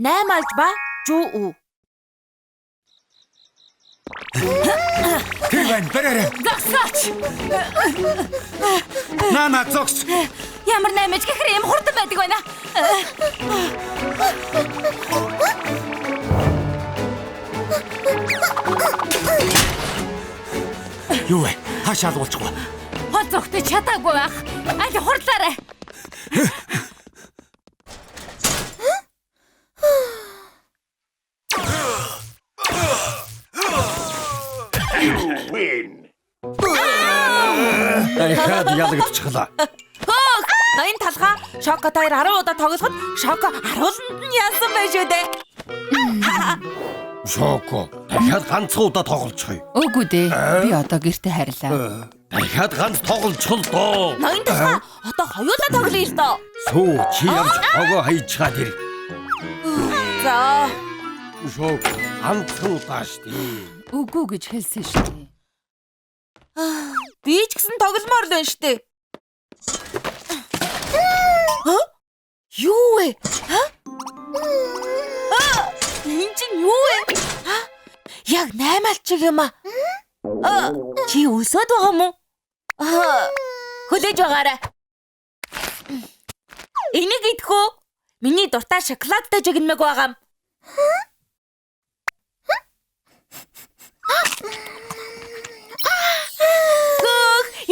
8 алж ба жуу үү. Тэрвэн бэрэрэ. Загсаач. Нана зогс. Ямар 8 гэхээр юм хурдан байдаг байна. Юу вэ? Хашаал уулчихгүй. Хол зогтож чадаагүй байх. Аль хурлаарай. Дахиад ялагдчихлаа. Хөөх! Ноён талхаа Шоко таяр 10 удаа тоглоход Шоко харууланд нь яасан байх шүү дээ. Шоко, дахиад ганцхан удаа тоглолцохъё. Үгүй дээ. Би одоо гэртээ харилаа. Дахиад ганц тоглолцох л доо. Ноён талхаа одоо хоёулаа тоглоё л доо. Сүү чи явж хогоо хайчаад ир. За. Шоко, ганцхан удаа штий. Үгүй гэж хэлсэн шүү дээ. Би ч гэсэн тогломоор л байна штэ. Юу вэ? Энэ чинь юу вэ? Яг 8 алчиг юм аа. Чи өсөд байгаа юм уу? Хүлээж байгаарай. Энийг идэхүү? Миний дуртай шоколадтай жигнэмэг байгаа юм.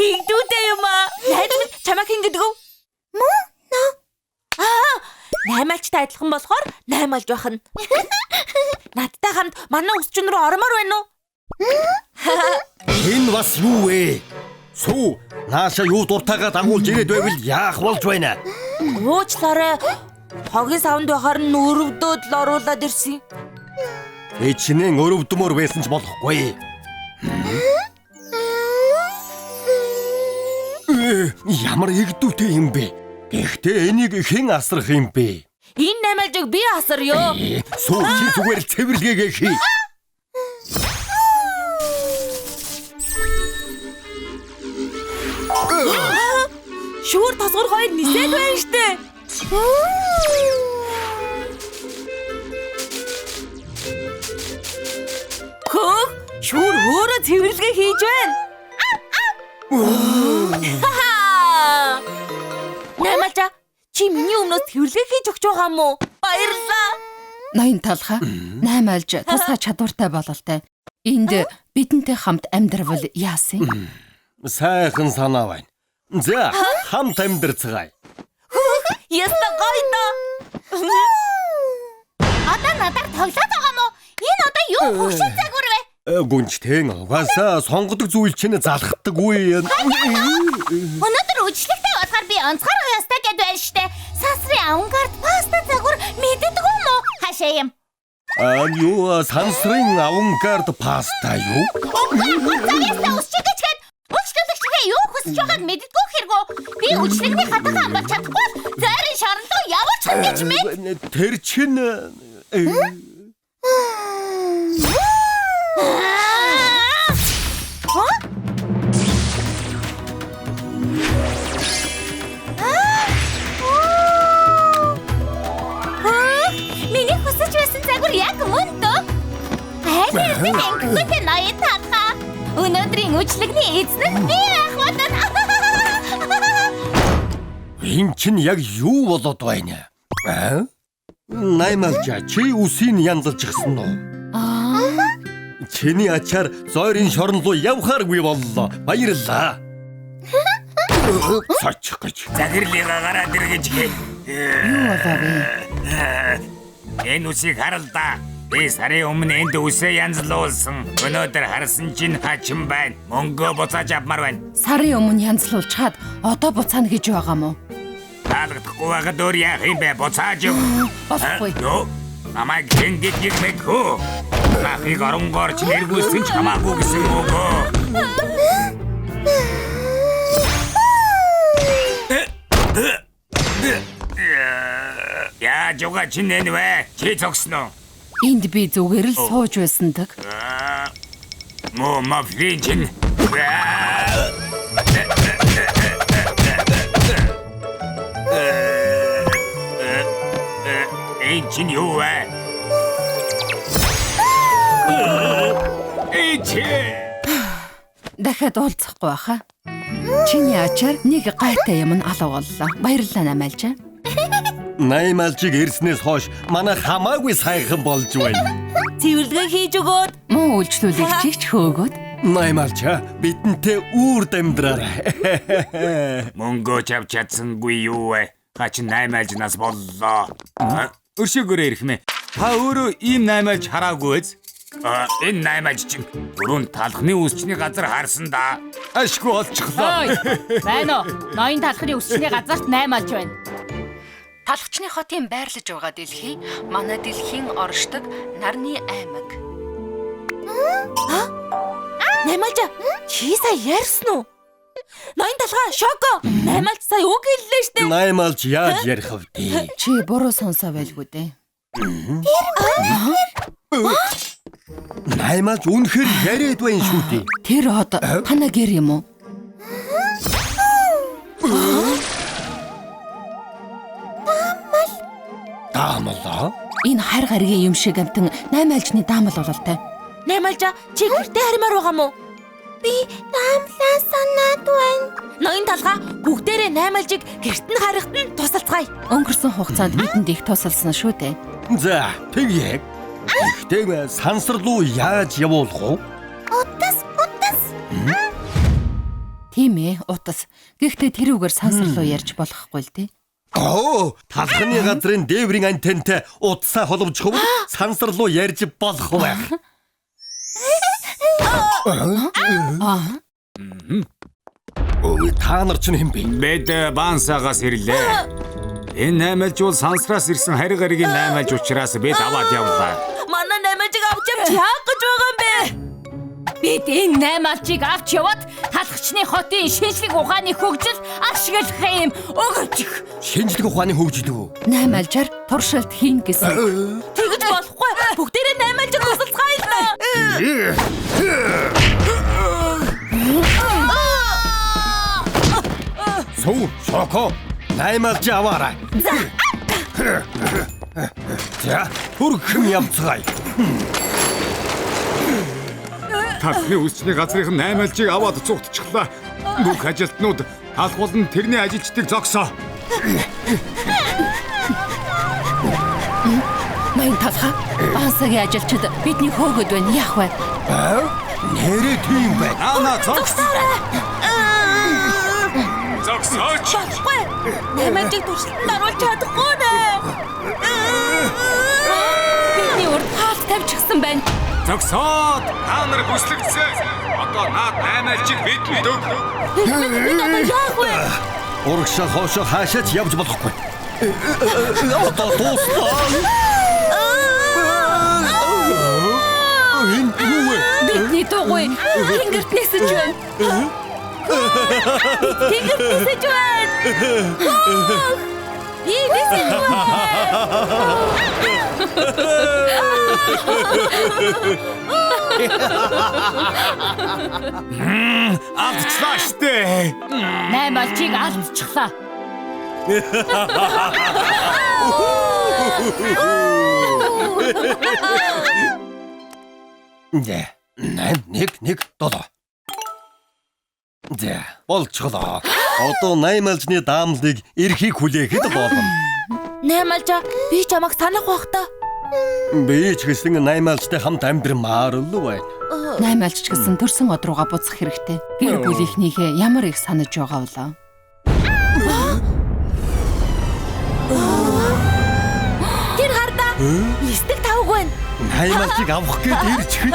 Игдүүтэй юм аа. Найз минь чамайг хин гэдэг үү? Мөн. 8 алчтай адилхан болохоор 8 алж байх нь. Надтай хамт манай өсчин рүү ормоор байна уу? Энэ бас юу вэ? Сүү, нааша юу дуртайгаа дагуулж ирээд байвал яах болж байна? Уучлаарай. Хогийн савнд байхаар нь өрөвдөөд л оруулаад ирсэн. Эчнэн өрөвдмөр байсан ч болохгүй. Ямар игдүүтэй юм бэ? Гэхдээ энийг хэн асрах юм бэ? Энэ 8 алжиг би асарё. Сүү чи зүгээр л цэвэрлэгээ хий. Шүүр тасгар хоёр нисээд байна штэ. Хөө, шүүр өөрөө цэвэрлэгээ хийж байна. Наймалжа, чи миний өмнөөс цэвэрлэгээ хийж өгч байгаа юм уу? Баярлалаа. Ноён талхаа 8 алж тусгай чадвартай бололтой. Энд бидэнтэй хамт амьдрал яасан? Сайхан санаа байна. За, хамт амьдрцгаая. Яста гойно. Одоо надад тоглоод байгаа мó? Энэ одоо юу хөвшин загвар вэ? Гүнчтэн угаасаа сонгодог зүйл чинь залхдаг үе. Өнөөдөр үжлэгтэй болохоор би онцгой ястай гэд байна штэ. Сансрын авангард паста загвар мэддэг юм уу? Хашаа юм. Юу сансрын авангард паста юу? Заавьяастай усчигчгээд үйлчлүүлэгчгээ юу хүсэж байгааг мэддэггүй хэрэггүй. Би үйлчлэгний хатагаа амбалж чадахгүй. Зайрын шорон руу явуулж гэж мэд. Тэр чинь Миний хүсэж байсан загвар яг мөн дөө. Хайрын ангитай ноён талхаа. Өнөөдрийн үйлчлэгний эзэн нь би байх болно. энэ чинь яг юу болоод байна? Наймалжа чи үсийг янзалж гисэн үү? Чиний ачаар зойрын шорон руу явхааргүй боллоо. Баярлалаа. Сачих гэж. Загирлыгаа гараад иргэж гээ. Юу болоо вэ? Энэ үсийг харал да. Би сарын өмнө энд үсээ янзлуулсан. Өнөөдөр харсан чинь хачин байна. Мөнгөө буцааж авмаар байна. Сарын өмнө янзлуулж чад одоо буцаана гэж байгаа мó? Таалагдахгүй байгаа дөр яах юм бэ? Буцааж өг. Болохгүй. Юу? Намайг гингэдэг мэдэхгүй. Нахыг оронгоор ч нэрвүүлсэн ч хамаагүй гэсэн үг. Яаж угаа чи нэнвэ? Чи зогсноо? Энд би зүгээр л сууж байсандаг. Мо мафличин. Энд чинь юу вэ? Дахиад уулзахгүй баха. Чиний ачаар нэг гайтай юм нь алга боллоо. Баярлалаа Наймаалжаа. Наймаалжиг ирснээс хойш манай хамаагүй сайхан болж байна. Цэвэрлэгээ хийж өгөөд. Муу үйлчлүүлэгчийг ч хөөгөөд. Наймаалжаа бидэнтэй үрд амьдраарай. Мөнгөө авч чадсангүй юу вэ? Хачин Наймаалжнаас боллоо. Өршөөгөөрөө ирэх мэ. Та өөрөө ийм Наймаалж хараагүй биз? Энэ Наймаалж чинь дөрөв талхны үсчний газар харсан да. Ашгүй олчихлоо. Байна уу? Ноён талхны үсчний газарт Наймаалж байна. Талхчны хотын байрлаж байгаа дэлхий манай дэлхийн оршдог нарны аймаг. Наймаалжаа, чи сая ярьсан уу? Ноён талхаа шоко. Наймаалж сая үг хэллээ штэ. Наймаалж яаж ярих вэ? Чи буруу сонсоо байлгүй дээ. Наймаалж үнэхээр яриад байна шүү дээ. Тэр хот танаа гэр юм уу? Даамлаа. Энэ хар гаригийн юм шиг амтан Наймаалжны даамал бололтой. Наймаалжаа, чи гэртээ харимаар байгаа мó? Би даамлаа санаад байна. Ноён талхаа бүгдээрээ Наймаалжиг гэрт нь харихад нь тусалцгаая. Өнгөрсөн хугацаанд бидэнд их тусалсан шүү дээ. За, тэгье. Ихтэй сансар руу яаж явуулах вэ? Утас. Тийм ээ, утас. Гэхдээ тэр үгээр сансар руу ярьж болохгүй л дээ. Талхны газрын дээврийн антентай утсаа холбочих вэ? Сансар руу ярьж болох байх. Та нар ч юм бэ? Бид Бансагаас ирлээ. Энэ Наймаалж бол сансраас ирсэн хари гаригийн Наймаалж учраас бид аваад явлаа. Манай Наймаалжиг авч яах гэж байгаа юм бэ? Бид энэ Наймаалжийг авч яваад талхчны хотын шинжлэх ухааны хөгжил ашиглах юм өгөөчих. Шинжлэх ухааны хөгжил үү? Наймаалжаар туршилт хийн гэсэн. Тэгэж болохгүй. Бүгдээрээ Наймаалжиг тусалцгаая. Сүү, шоко. Наймаалж аваарай. За, хөргөм явцгаая. Талхны үсчний газрын Наймаалжийг аваад цугтчихлаа. Бүх ажилтнууд талх болон тэрний ажилчдыг зогсоо. Ноён талхаа Бансагийн ажилчид бидний хөөгд байна. Яах вэ? Нэрээ тийм байна. Зогсоорой. Зогсооч. Болохгүй. Наймаалжиг туршилтанд оруулж чадахгүй нэ. Бидний урд хаалт тавьчихсан байна. Зогсоод та нар хүслэгцээ. Одоо наад Наймаалжийг бидэнд өг. Бид одоо яах вэ? Урагшаа хоошоо хаашаач явж болохгүй. Одоо дуустал. Энэ юу вэ? Бидний дугуй тэнгэрт нисэж байна. Тэнгэрт нисэж байна. Би нисэж байна. Алдчихлаа штэ. Наймаалжийг алдчихлаа. За, 1 7. За, болчихлоо. Одоо Наймаалжны даамлыг эрхийг хүлээхэд болно. Наймаалжаа, би чамайг санах бах та. Би ч гэсэн Наймаалжтай хамт амьдрмаар л байна. Наймаалж ч гэсэн төрсөн од руугаа буцах хэрэгтэй. Гэр бүлийнхнийхээ ямар их санаж байгаа вэ? Тэр хардаа. Листик тавг байна. Наймаалжийг авах гээд ирчихэж.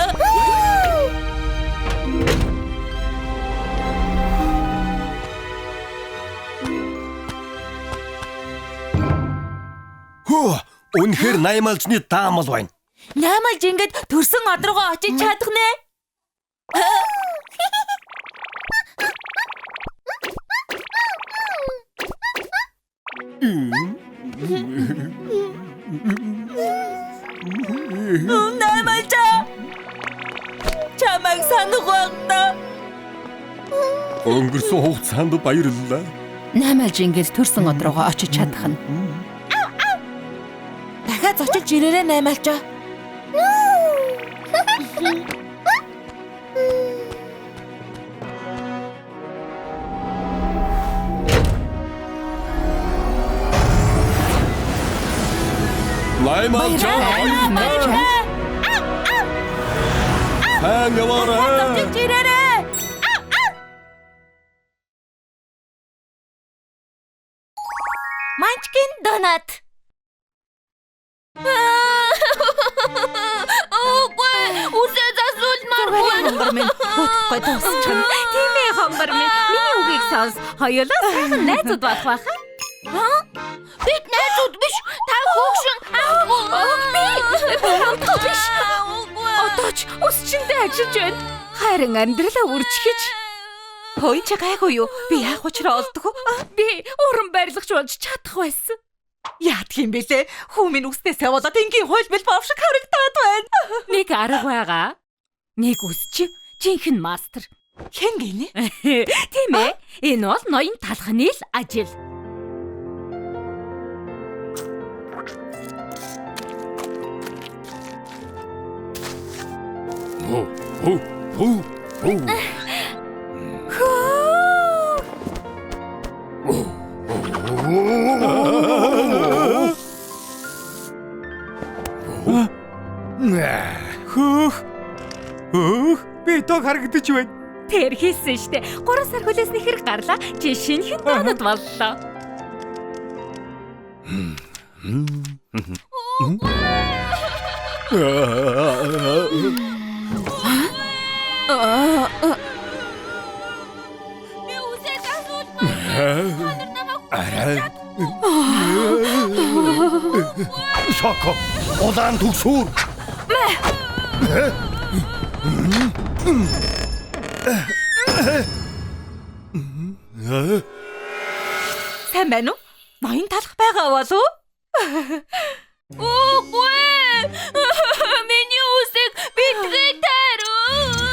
Үнэхээр Наймаалжны даамал байна. Наймаалж ингэж төрсөн од руугаа очиж чадах нэ. Наймаалжаа. Чамайг санах бах та. Өнгөрсөн хугацаанд баярлалаа. Наймаалж ингэж төрсөн од руугаа очиж чадах нь. Дахиад зоч Тулж ирээрээ наймаалчаа. Наймаалчаа. Хангаваарай. Тулж ирээрээ. Манчкин донат. Үсээ засуулмааргүй. Хонгор минь утгагүй дуусчихна. Тийм ээ хонгор минь. Миний үгийг сонс. Хоёулаа сайхан найзууд болох байхаа. Бид найзууд биш. Та хөөгшин. Би хамтгүй биш. Одоо ч өсчөндөө ажиллаж байна. Харин амьдралаа үржихэж. Хөөе чи гайгүй юу? Би яах учраа олдгоо? Би уран барилгач болж чадах байсан. Яадх юм бэлээ? Хүмүн үснээсээ болоод энгийн хуйлбал бовшиг харагдаад байна. Нэг арга байгаа. Нэг үсч жинхэнэ мастер. Хэн гинэ? Тийм ээ. Энэ бол ноён талхны л ажил. Би тог харагдаж байна. Тэр хийсэн штэ. 3 сар хүлээсний хэрэг гарлаа. Жишинхэн донод боллоо. Би үсээ засуулмааргүй. Шоко. Улаан төгсүүр. Сайн байна уу? Ноён талах байгаа болов? Үгүй. Миний үсэг битгий таруу.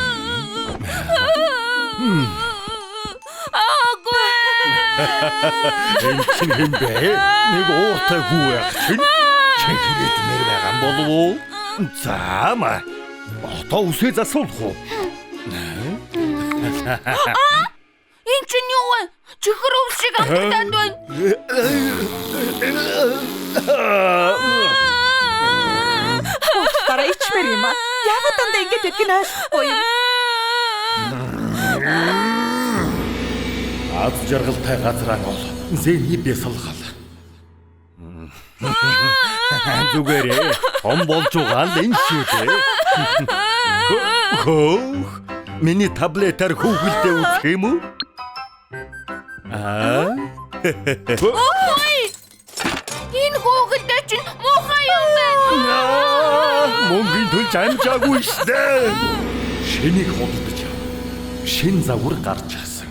Энэ чинь юм бэ? Нэг ууртай хүү яг чинь. Чигээр нэр байгаа юм болов уу? Заама. Одоо үсээ засуулах уу? Энд чинь юу вэ? Чихэр өвс шиг амтдаад байна. Дараа ичмэр юм аа. Яагаад дандаа ингэж өгөх нь аашгүй юм? Аз жаргалтай газраа бол зэний бясалгал. Зүгээрээ хом болж байгаа л энэ шүү дээ. Хөөх. Миний таблетаар хүүхэлдээ үзэх юм уу? Ой! Энэ хөөгөлтэй чинь муухай юм байна. Мөнгөний төлж амжаагүй штэ. Шинийг худалдаж шин загвар гарч ирсэн.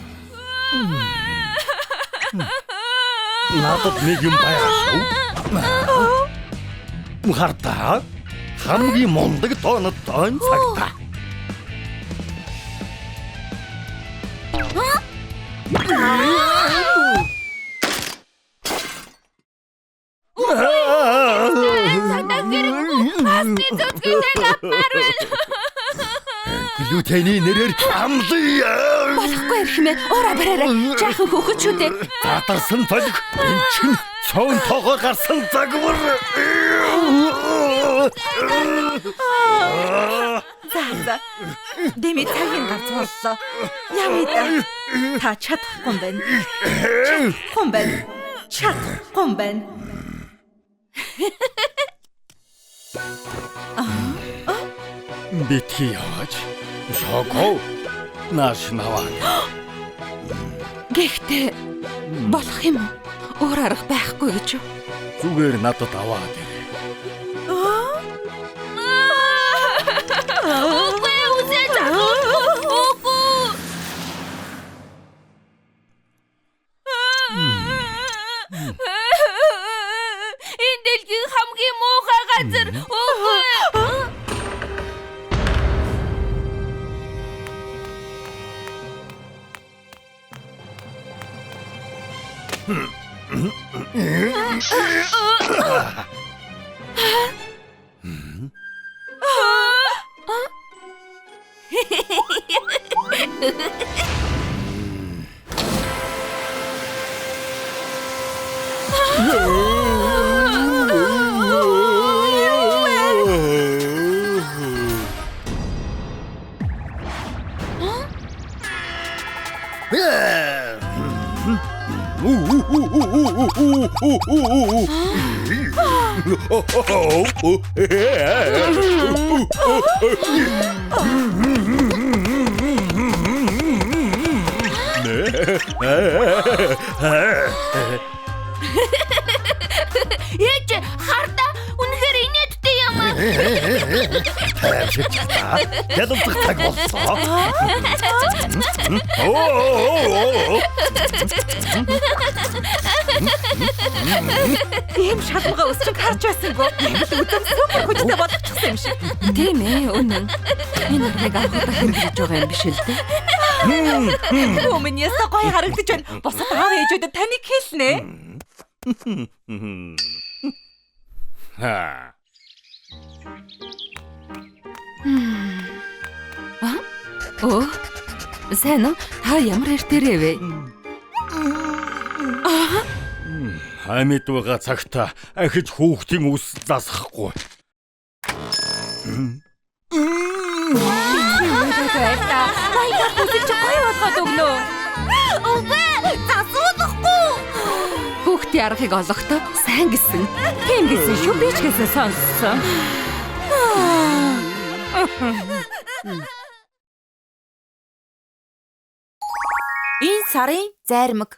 Надад нэг юм байгаа шүү. Мухартаа хамгийн мундаг донод дон цагта. Глютений нэрээр амлая. Болохгүй эрхмээ. Ураа бараарай. Жаахан хөхөж шүү дээ. Татарсан толг энэ чинь цоон тоогоор гарсан загвар. За. Дэмий цагийн гарц боллоо. Явъя да. Та чадахгүй юм байна. Чадахгүй юм байна. Бити яваач. Шоко. Нааш наваа. Гэхдээ болох юм уу? Өөр арга байхгүй гэж юу? Зүгээр надад аваад ирээ. Үгүй үсээ засуулмааргүй. Энэ дэлхийн хамгийн муухай газар. Үгүй. Ээж харда үнэхээр инээдтэй юм аа. Ядалзах цаг болсон. Ийм шалмага өсчөг харж байсангүй. Үзэн супер хүчтэй болгочихсон юм шиг. Тийм ээ, үнэн. Энэ нэг авахта хэрэгжиж байгаа юм биш л дээ. Өмнөөс гоё харагдаж байна. Босод аав ээжүүдэд таныг хэлнэ. Ха. Оо. Сайн уу? Та ямар эртээрээ вэ? Амьд байгаа цагта ахиж хүүхдийн үс засахгүй. Баярлаа. Баяа бүсэлж гоё болгоод өгнө. Үгүй засуудахгүй. Хүүхдийн аргыг олохдоо сайн гэсэн. Тийм гэсэн шүү би ч гэсэн сонссон. Энэ сарын зармаг.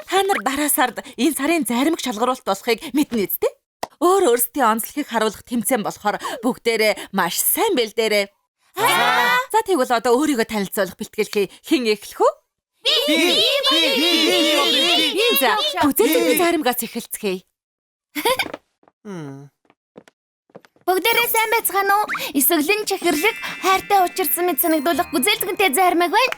Та нар дараа сард энэ сарын зармаг шалгаруулалт болохыг мэднэ үстэй? Өөр өөрсдийн онцлогийг харуулах тэмцээн болохоор бүгдээрээ маш сайн бэлдээрээ. За тэгвэл одоо өөрийгөө танилцуулах бэлтгэлээ хэн эхлэх вэ? За үзэлтэй зармагаас эхэлцгээе. Бүгдээрээ сайн байцгаана уу? Эсвэлэн чихэрлэг хайртай учирсан мэт санагдуулах гүзээлтгэнтэй зармаг байна.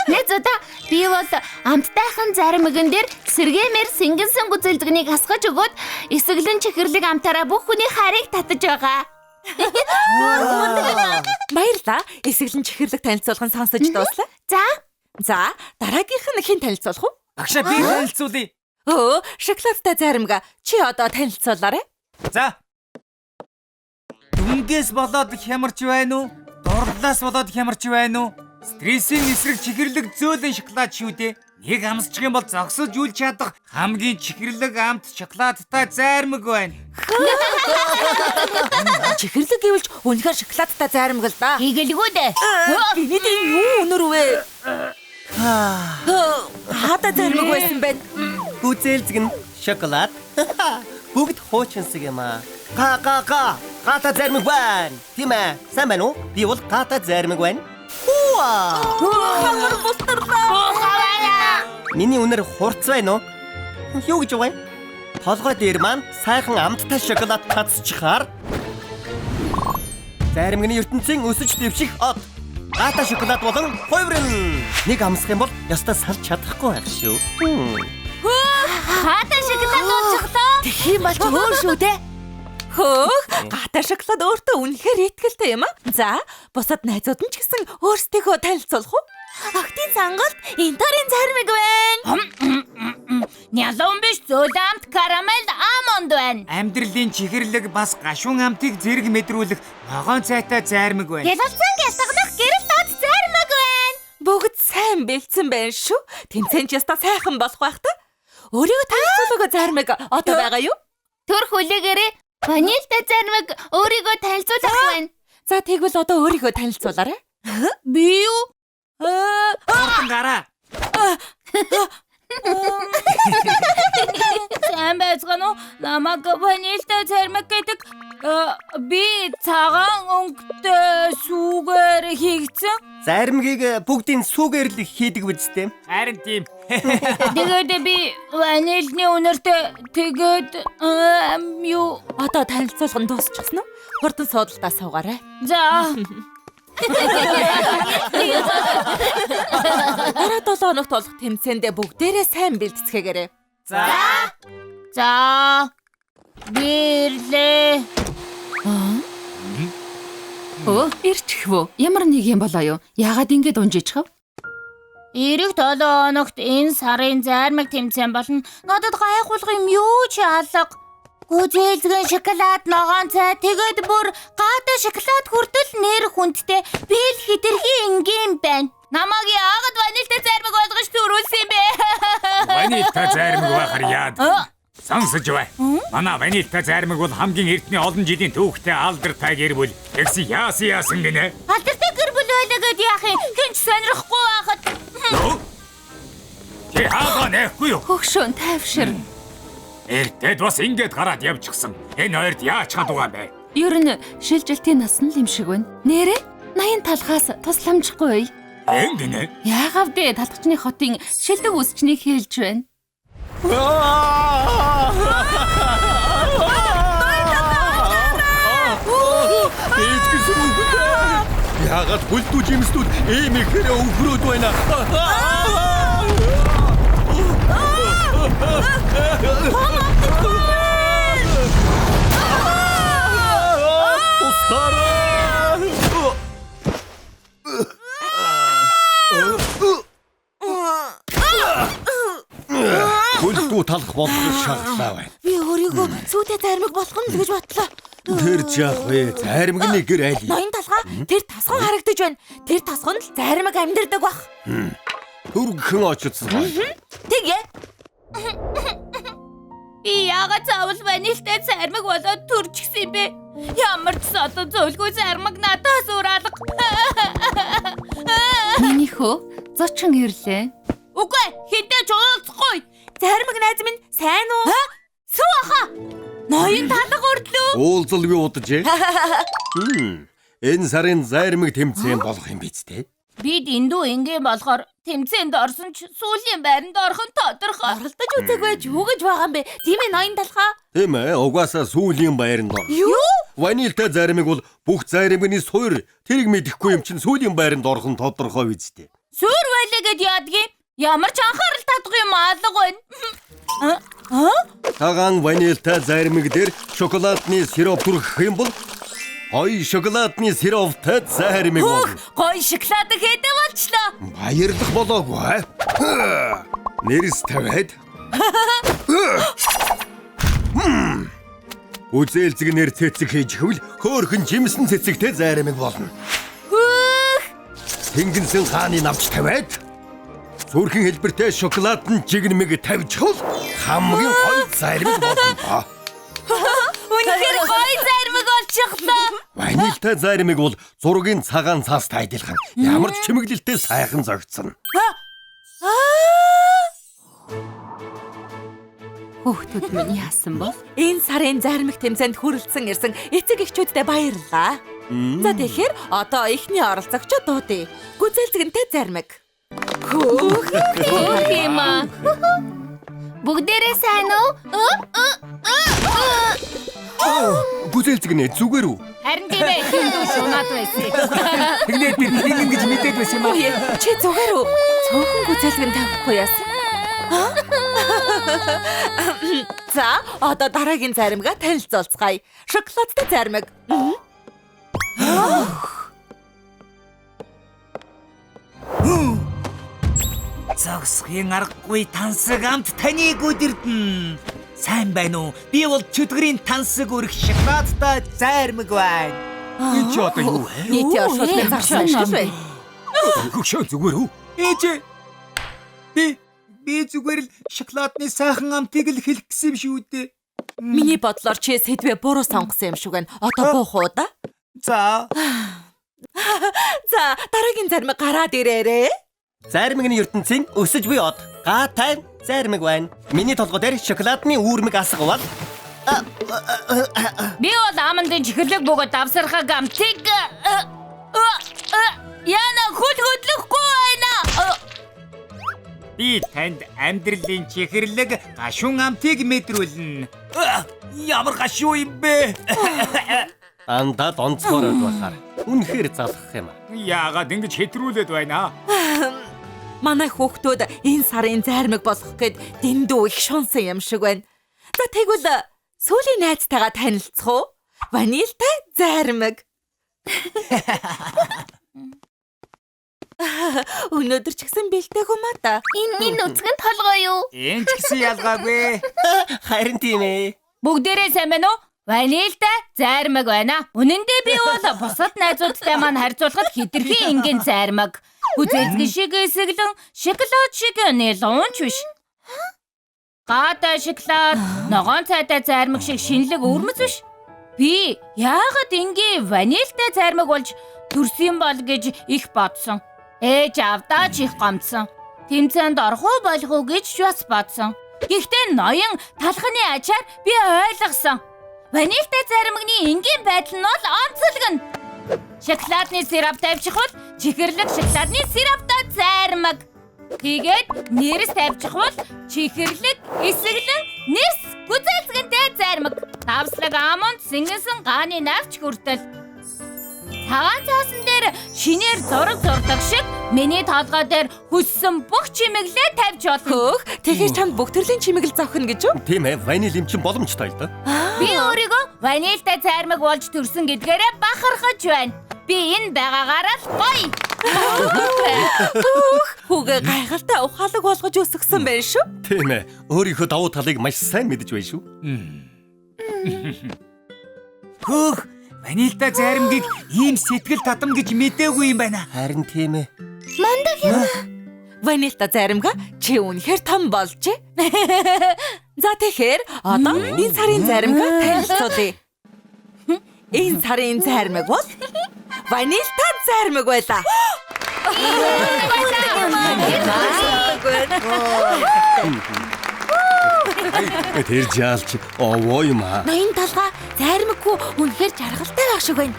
Нэг удаа би бол амттайхан зармагэн дээр сэргэмээр сэнгэнсэн гүзээлтгнийг хасгаж өгөөд эсвэлэн чихэрлэг амтаараа бүх хүний хайрыг татаж байгаа. Баярлаа. Эсвэлэн чихэрлэг танилцуулган сонсож дууслаа. За, дараагийнх нь хэн танилцуулах вэ? Багшаа би танилцуулъя. Өө, шоколадтай зармага. Чи одоо танилцуулаарай. За. Дүнгээс болоод хямарч байна уу? Дурлалаас болоод хямарч байна уу? Стрессийн эсрэг чихэрлэг зөөлөн шоколад шүү дээ. Нэг амсчих юм бол зогсож үл чадах хамгийн чихэрлэг амт шоколадтай зармаг байна. Чихэрлэг гэвэлж үнэхээр шоколадтай зармаг л да. Хийгэлгүй дээ. Гинэд юу өнөр вэ? Хата зармаг байсан байна. Гүзээлзэг нь шоколад. Бүгд хуучинсаг юм аа. Гата зармаг байна. Тийм ээ. Сайн байна уу? Би бол гата зармаг байна. Хамар бустарлаа. Миний үнэр хурц байна уу? Юу гэж байгаа юм? Толгой дээр маань сайхан амттай шоколад татчихаар зармагны ертөнцийн өсөж дэвших од. Гата шоколад болон хувирн. Нэг амсах юм бол ёстой салж чадахгүй байх шүү. Хата шоколад уучихлаа. Тэгэх юм бол ч өөр шүү дээ. Хөөх, гата шоколад өөртөө үнэхээр итгэлтэй юм аа. За, бусад найзууд нь ч гэсэн өөрсдийгөө танилцуулах уу? Охтын сонголт энторын зармаг байна. Нялон биш зөөлөмт карамел амонд байна. Амьдралын чихэрлэг бас гашуун амтыг зэрэг мэдрүүлэх ногоон цайтай зармаг байна. Ялалцсан гялтганах гэрэл дод зармаг байна. Бүгд сайн бэлдсэн байна шүү. Тэмцээн ч яста сайхан болох байх та. Өөрийгөө танилцуулах зармаг одоо байгаа юу? Төр хүлээгээрээ ванильтай зармаг өөрийгөө танилцуулах байна. За тэгвэл одоо өөрийгөө танилцуулаарай. Би юу? Хортон гараа. Сайн байцгаана уу? Намайг ванильтай зармаг гэдэг би цагаан өнгөтэй сүүгээр хийгдсэн. Зармгийг бүгдийн сүүгээр л хийдэг үстэй. Харин тийм. Тэгээд би ванильны үнэртэй тэгээд юу Одоо танилцуулган дуусчихсан уу? Хурдан суудалтаа суугаарай. за Дараа 7 хоногт болох тэмцээндээ бүгдээрээ сайн бэлтцгээгээрэй. За. Бирлээ. Ирчихвөө. Ямар нэг юм болоо юу? Яагаад ингэж унжижхав? Ирэх 7 хоногт энэ сарын зайрмаг тэмцээн болно. Надад гайхуулах юм юу ч алга. Гүзээлзгэн шоколад ногоон цай тэгээд бүр гаатай шоколад хүртэл нэр хүндтэй бэл хэтэрхий энгийн байна. Намайг яагаад ванильтай зайрмаг болгож төрүүлсэн юм бэ? Ванильтай зайрмаг байхаар яад. Сонсож бай. Манай ванильтай зайрмаг бол хамгийн эртний олон жилийн түүхтэй алдартай гэр бүл. Тэгсэн яасан гинэ? Алдартай гэр бүл байлаа гэд яах юм? Хинч сонирхгүй байхад. Чи хаагаа нэхгүй юу? Хөгшөөн тайвшир. Эртэд бас ингээд гараад явчихсан. Энэ хоёрт яаж чадваа бэ? Ер нь шилжилтийн нас нь юм шиг байна. Нэрээ 80 талхаас тусламжихгүй. Энгинэ. Яагав дээ талхчны хотын шилдэг үсчнийг хэлж байна. Яагаад бүлдүү жимсдүүд ийм ихээр өвгрөөд байна? Бүлдүү талах болох шаардлага байна. Би өөрийгөө сүйтэй зайрмаг болох нь гэж бодлоо. Тэр жаах вэ? Зайрмагны гэр айл. Ноён талхаа тэр тасган харагдаж байна. Тэр тасганд л зайрмаг амьдардаг бах. Хөргөн очсон. Тэгээ. Би яагаад заавал ванильтай зайрмаг болоод төрчихсөн юм бэ? Ямар ч одоо зөвлгүй зайрмаг надаас ураалга. Миний хөө зочин ирлээ. Үгүй хинтээ уулзахгүй. Зайрмаг найз минь сайн уу? Сууха. Ноён талга өрлөө. Уулзалгүй удаж. Энэ сарын зайрмаг тэмцээн болох юм биз дээ. Бид эндүү ингийн болохоор тэмцээнд орсон ч сүүлийн байранд орох нь тодорхой. Оролдож үзээгүй ч юу гэж байгаа юм бэ? Тийм ээ ноён талхаа. Тийм ээ, угаасаа сүүлийн байранд ор. Юу? Ванильтай зайрмаг бол бүх зайрмагны суур тэрэг мэдэхгүй юм чинь сүүлийн байранд орох нь тодорхой биз дээ. Суур байлаа гэд яадгийн? Ямар ч анхаарал татах юм алга байна. Тагаан ванильтай зайрмаг дээр шоколадны сироп түргэх юм бол гоё шоколадны сироптай зайрмаг болно. Гоё шоколад хэдэ болчлоо. Баярлах болоогүй. Нэрс тавиад. Үзээлзгнэр цэцэг хийж хөвл хөөхөн жимсэн цэцэгтэй зайрмаг болно. Тэнгэнсэн хааны навч тавиад зүрхэн хэлбэртэй шоколадын жигнэмэг тавьж хол хамгийн гоё зайрмаг болно. Үнэхээр гоё зайрмаг болчихлоо. Ванильтай зайрмаг бол зургийн цагаан цаастай адилхан ямар ч чимэглэлтэй сайхан зогцсон. Хүүхдүүд минь яасан бол? Энэ сарын зайрмаг тэмцээнд хүрэлцэн ирсэн эцэг эхчүүдтэй баярлалаа. За тэгэхээр одоо ихний оролцогчдод дуудъя. Гүзээлзгэнтэй зайрмаг. Хөөх юм аа. Бүгдээрээ сайн уу? Гүзээлзгнэ зүгээр үү? Харин тийм ээ. Хиндүү шунаад байсан. Тэгээд би тийм гэж мэдээд байсан юм аа. Чи зүгээр үү? Цөөхөн гүзээлгэн тавихгүй яасан? За, одоо дараагийн заримгаа танилцуулцгаая. Шоколадтай заримаг. Зогсхийн аргагүй тансаг амт таныг өдөрдөн. Сайн байна уу? Би бол чөтгөрийн тансаг өрх шоколадтай зайрмаг байна. Би ч одоо юу вэ? Нийтийн оршуулгын зарсан шүү дээ. Хөгшөө зүгээр үү? Ээж. Би зүгээр л шоколадны сайхан амтыг л хэлэх гэсэн юм шүү дээ. Миний бодлоор чи сэдвээ буруу сонгосон юм шиг байна. Одоо буух уу да? За. За, дараагийн заримаг гараад ирээрээ. Зайрмагны ертөнцийн өсөж буй од. Гаатай зайрмаг байна. Миний толгой дээр шоколадны үүрмэг асга бол Би бол амандын чихэрлэг бөгөөд давсархаг амтыг яна хөдлөхгүй байна. Би танд амьдралын чихэрлэг гашуун амтыг мэдрүүлнэ. Ямар гашуу юм бэ? Андаад онцгороод байхаар үнэхээр залах юм аа. Яагаад ингэж хэтрүүлээд байна? Манай хүүхдүүд энэ сарын зармаг болох гээд дэндүү их шунсан юм шиг байна. За тэгвэл сүүлийн найзтайгаа танилцах уу? Ванильтай зармаг. Өнөөдөр ч гэсэн бэлдээгүй маа та. Энэ нүцгэн толгой юу? Энэ ч гэсэн ялгаагүй. Харин тийм ээ. Бүгдээрээ сайн байна уу? Ванильтай зармаг байна. Үнэн дээр би бол бусад найзуудтай маань харьцуулахад хэтэрхий энгийн зармаг. Үзэлцгэн шиг эсэглэн шоколад шиг нэлонч биш. Гаатай шоколад, ногоон цайтай зармаг шиг шинэлэг өвөрмөц биш. Би яагаад энгийн ванильтай зармаг болж төрсөн бол гэж их бодсон. Ээж авдаа ч их гомдсон. Тэмцээнд орох уу болох уу гэж бас бодсон. Гэхдээ ноён талхны ачаар би ойлгосон. Ванильтай зармагны энгийн байдал нь бол онцлог. Шоколадны сироп тавьчих бол чихэрлэг шоколадны сироптой зармаг. Тэгээд нэрс тавьчих бол чихэрлэг эсэглэн нэрс гүзэлцгэнтэй зармаг. Давслаг амонд сингэнсэн гааны навч хүртэл. Цагаан цаасан дээр шинээр зураг зурдаг шиг миний толгой дээр хүссэн бүх чимэглээ тавьж болох. Тэгэхээр чамд бүх төрлийн чимэглэл зовхно гэж үү? Тийм ээ, ваниль юм чин боломжтой л да. Би өөрийгөө ванильтай зармаг болж төрсөн гэдгээрээ бахархаж байна. Би энэ байгаагаараа л гоё. Хүүгээ гайхалтай ухаалаг болгож өсгсөн байна шүү. Тийм ээ. Өөрийнхөө давуу талыг маш сайн мэдэж байна шүү. Хөөх, ванильтай зармгийг ийм сэтгэл татам гэж мэдээгүй юм байна. Харин тийм ээ. Мандаг юм. Ванильтай зармга чи үнэхээр том болжээ. За тэгэхээр одоо энэ сарын зармга танилцуулъя. Энэ сарын зармаг бол ванильтай зармаг байлаа. Тэр жаалч овоо юм аа. Ноён талгаа зармаггүй үнэхээр жаргалтай байх шиг байна.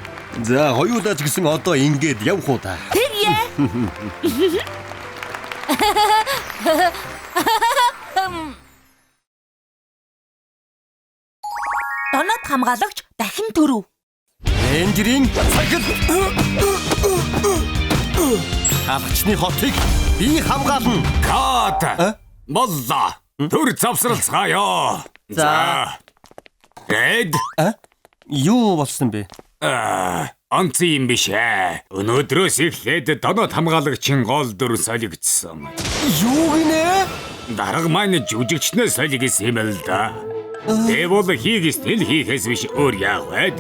За хоёулаа ч гэсэн одоо ингээд явах уу та. Тэгье. Донод хамгаалагч дахин төрөв. Энжирийн цагт Авчны хотыг би хамгаална. Кат. Боллоо. Төр завсралцгаая. За. Эд. Юу болсон бэ? Онцгой юм биш ээ. Өнөөдрөөс эхлээд донод хамгаалагчийн гол дүр солигдсон. Юу гинэ? Дарга маань жүжигчнээ солигдсон юм л да. Тэвол хийгээс тэл хийхээс биш өөр яах вэ?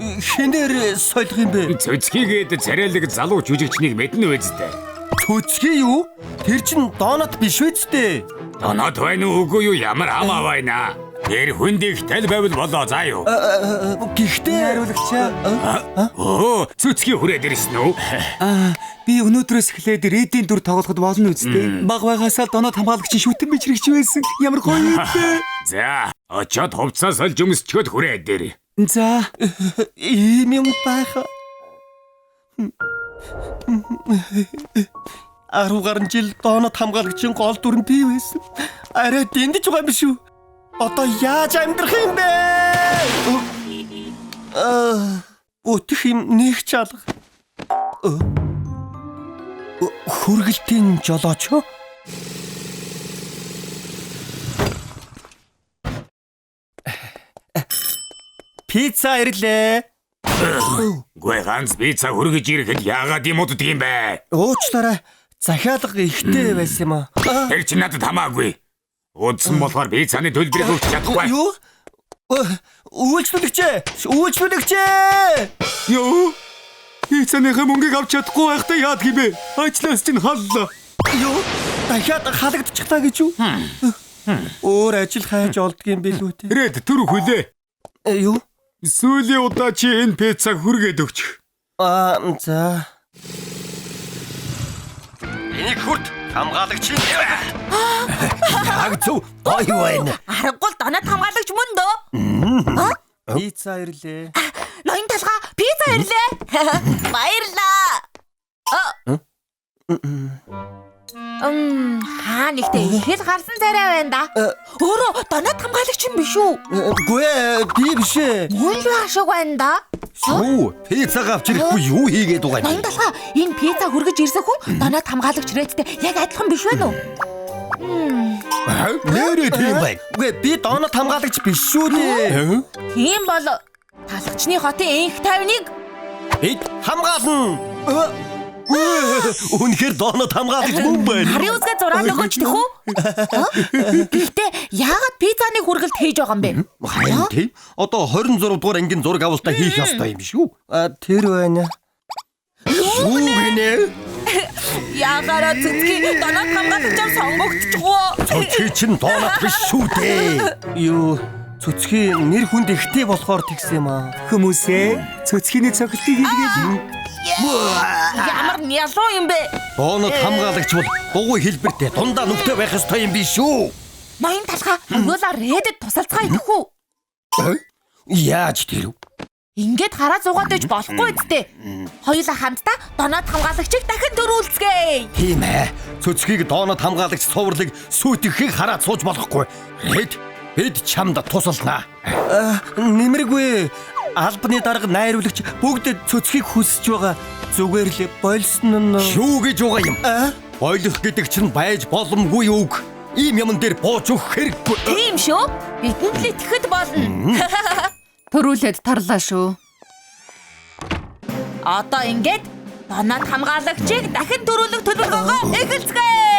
Хинээр солих юм бэ? Цөцгийгээд царайлаг залуу жүжигчнийг мэднэ үсттэй. Төцгий юу? Тэр чин донот биш үсттэй. Донод байна уугүй юу ямар хамаа байна. Тэр хүндийг тэл байвал болоо заа юу. Гэхдээ Оо, цөцгий хүрээд ирсэн үү? Би өнөөдрөөс эхлээд рэдийн дүр тоглоход болно үстэй. Баг байгаасаа донод хамгаалагчийн шүтэн бичрэгч байсан. Ямар гоё юм бэ? За, очоод хувцас олж өмсчөөд хүрээд ир. За, ийм юм байха. 10 гаруй жил донот хамгаалагчийн гол дүр нь би байсан. Арай дэндэж байгаа юм шүү. Одоо яаж амьдрах юм бэ? Өтөх юм нэг ч алга. Хүргэлтийн жолооч. Пицца ирлээ. Гүй ганц пицца хүргэж ирэхэд яагаад юм уддаг юм бэ? Уучлаарай. Захиалга ихтэй байсан юм аа. Тэр чи надад хамаагүй. Удсан болохоор пиццаны төлбөрийг өгч чадахгүй. Юу? Үйлчлүүлэгч! Үйлчлүүлэгч! Юу? Пиццаныхаа мөнгийг авч чадахгүй байхдаа яадаг юм бэ? Ажлаас чинь халлаа. Юу? Дахиад халагдчихлаа гэж юу? Өөр ажил хайж олдгийн билүү те. Рэд түр хүлээ. Юу? Сүүлийн удаа чи энэ пиццаг хүргээд өгч. За. Энийг хүрт хамгаалагч. Яг зөв. Гоё байна. Аргагүй донод хамгаалагч мөн дөө. Пицца ирлээ. Ноён талгаа пицца ирлээ. Баярлаа. Хаа нэгтэй ихэл гарсан царай байна да. Өөрөө донод хамгаалагч юм биш үү? Гүй би биш ээ. Мөн л ашиг байна да. Сүү, пиццаг авч ирэхгүй юу хийгээд байгаа Ноён юм? талха энэ пицца хүргэж ирсэн хүн доноод хамгаалагч Редтэй яг адилхан биш вэ нү? Нэрээ тийм бай. Үгүй би доонод хамгаалагч биш шүү дээ. Тийм бол талхчны хотын энх тайвныг Бид хамгаална. Үнэхээр доонод хамгаалагч мөн байна. Хариу үзгээ зураад өгөөч тэх үү? Гэхдээ яагаад пиццаны хүргэлт хийж байгаа юм бэ? Харин тийм. Одоо 26 дугаар ангийн зураг авалтаа хийх ёстой юм шүү. Тэр байна. Юу гинэ? Яагаад цэцгийн доноод хамгаалагчаар сонгогдчихвоо? Цөцгий чинь доонод биш шүү дээ. Юу цөцгийн нэр хүнд ихтэй болохоор тэгсэн юм аа. Хүмүүсээ цөцгийний цохилтыг хийлгээд Ямар нялуу юм бэ? Доонод хамгаалагч бол дугуй хэлбэртэй дундаа нүгтэй байх ёстой юм биш үү? Ноён талха оюулаа Рэдэд тусалцгаа идэх үү? Яаж тэр? Ингээд хараа зугаад иж болохгүй үсттэй. Хоёулаа хамтдаа доноод хамгаалагчийг дахин дөрүүлцгээе. Тийм ээ. Цөцгийг доонод хамгаалагч цувралыг сүйтгэхийг хараад сууж болохгүй. Red бид чамд тусалнаа. Нэмэргүй. Албаны дарга найруулагч бүгд цөцгийг хүсэж байгаа. Зүгээр л болсон нь. Юу гэж байгаа юм? Ойлгох гэдэг чинь байж боломгүй үг. Ийм юм дээр бууж өгөх хэрэггүй. Тийм шүү. Бидэнд л итгэхэд болно. Төрүүлээд тарлаа шүү. Одоо ингээд доноод хамгаалагчийг дахин дөрүүлэх төлөвлөгөөгөө эхэлцгээе.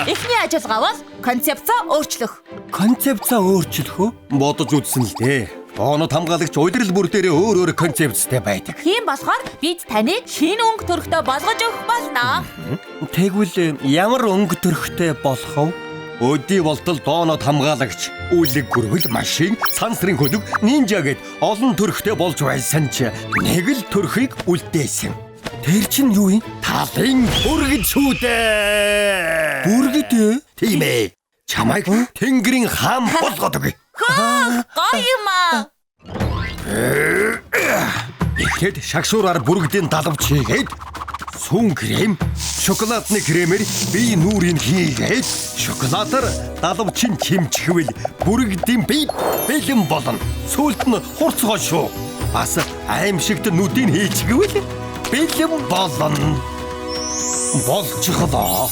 Эхний ажиллагаа бол концепцоо өөрчлөх. Концепцаа өөрчлөх үү? Бодож үзсэн л дээ. Доонод хамгаалагч удирдал бүр дээрээ өөр концепцтэй байдаг. Тийм болохоор бид таныг шинэ өнгө төрхтэй болгож өгөх болно. Тэгвэл ямар өнгө төрхтэй болох вэ? Өдий болтол доонод хамгаалагч, үлэг гүрвэл машин, сансрын хөлөг, нинжа гэд олон төрхтэй болж байсан ч нэг л төрхийг үлдээсэн. Тэр чинь юу юм? Талын бүргэд шүү дээ. Бүргэд ээ? Тийм ээ. Чамайг Тэнгэрийн хаан болгоод өгье. Гоё юм аа. Тэгэхэд шагшуураар бүргэдийн далавч хийгээд сүүн крем, шоколадны кремээр бие нүрийг хийгээд шоколадаар далавчин чимчгвэл бүргэдийн бие бэлэн болно. Сүүлд нь хурцгоо шүү. Бас аимшигт нүдийг хийчихвэл бэлэн болно. Болчихлоо.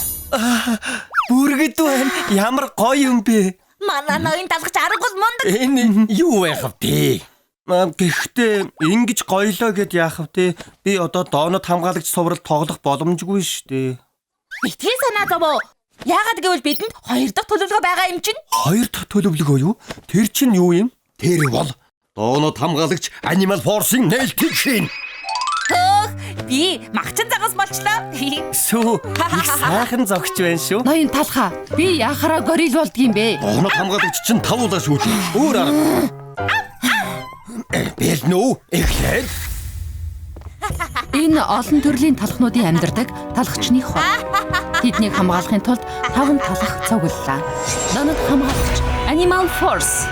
Бүргэд байна. Ямар гоё юм бэ? Манай ноён талгач аргал мундаг. Энэ юу байх вэ? Гэхдээ ингэж гоёлоо гэд яах вэ? Би одоо доонод хамгаалагч суврал тоглох боломжгүй шүү дээ. Битгий санаа зовоо. Яагаад гэвэл бидэнд 2 дахь төлөвлөгөө байгаа юм чинь. 2 дахь төлөвлөгөө юу? Тэр чинь юу юм? Тэр бол доонод хамгаалагч Animal Force-ийн нээлтийг хийн. Би магчин загас болчлоо. Сүү их сайхан зогч байна шүү. Ноён талха би яхараа горил болдгийм бэ? Доонод хамгаалагч чинь тавуулаа шүү дээ. Өөр арга. Бэлнүү эхлээд Энэ олон төрлийн талхнуудын амьдардаг талхчны хот. Тэднийг хамгаалахын тулд 5 талх цуглалаа. Донод хамгаалагч Animal Force.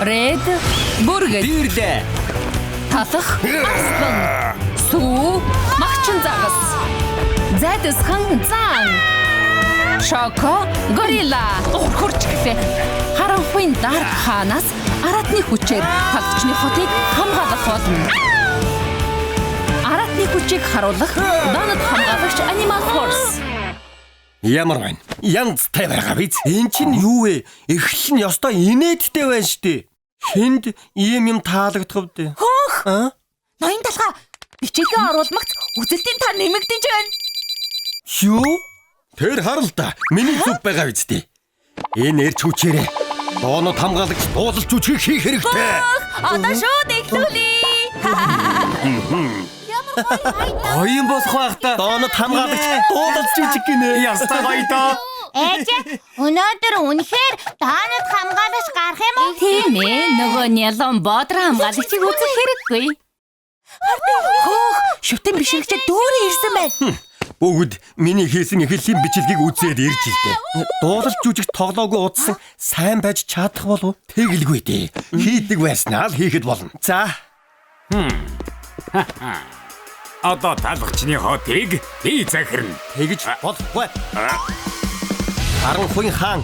Red бүргэд Бирлээ. талх Aslan. Сүү магчин загас. Зайдсхан зан. Шоко горилла. Хурч гэлээ. Харанхуйн дарк хаанаас аратны хүчээр талхчны хотыг хамгаалах болно. Аратны хүчийг харуулах донод хамгаалагч Animal Force. ямар байна? Янзтай байгаа биз? Эн чинь юу вэ? Эхлэл нь ёстой инээдтэй байна штэ. Хинд ийм юм таалагдах вэ? Ноён талха бичээгээ оруулмагц үзэлтийн тар нэмэгдэж байна. Юу? Тэр харал та. Миний зүв байгаа биз дээ. Энэ эрч хүчээрээ доонод хамгаалагч дуулалж үжих хийх хэрэгтэй. Одоо шууд эхлүүлээ. Гоё юм болох байх та. Доонод хамгаалагч дуулалж жижиг гинэ. Ястаа гоё доо. Ээж өнөөдөр үнэхээр доонод хамгаалагч гарах юм уу? Тийм ээ, нөгөө нялон бодор хамгаалагчийг үзэх хэрэггүй. Шүтэн бишрэгчээ дөөрөө ирсэн байна. Бүгд миний хийсэн эхлэлийн бичлэгийг үзээд ирж л дээ. Дуулалж жүжигт тоглоогүй удсан сайн байж чадах болов уу? Тэгэлгүй дээ. Хийдэг байснаа л хийхэд болно. За. Одоо талхчны хотыг би захирна. Тэгж болохгүй. Харанхуйн хаан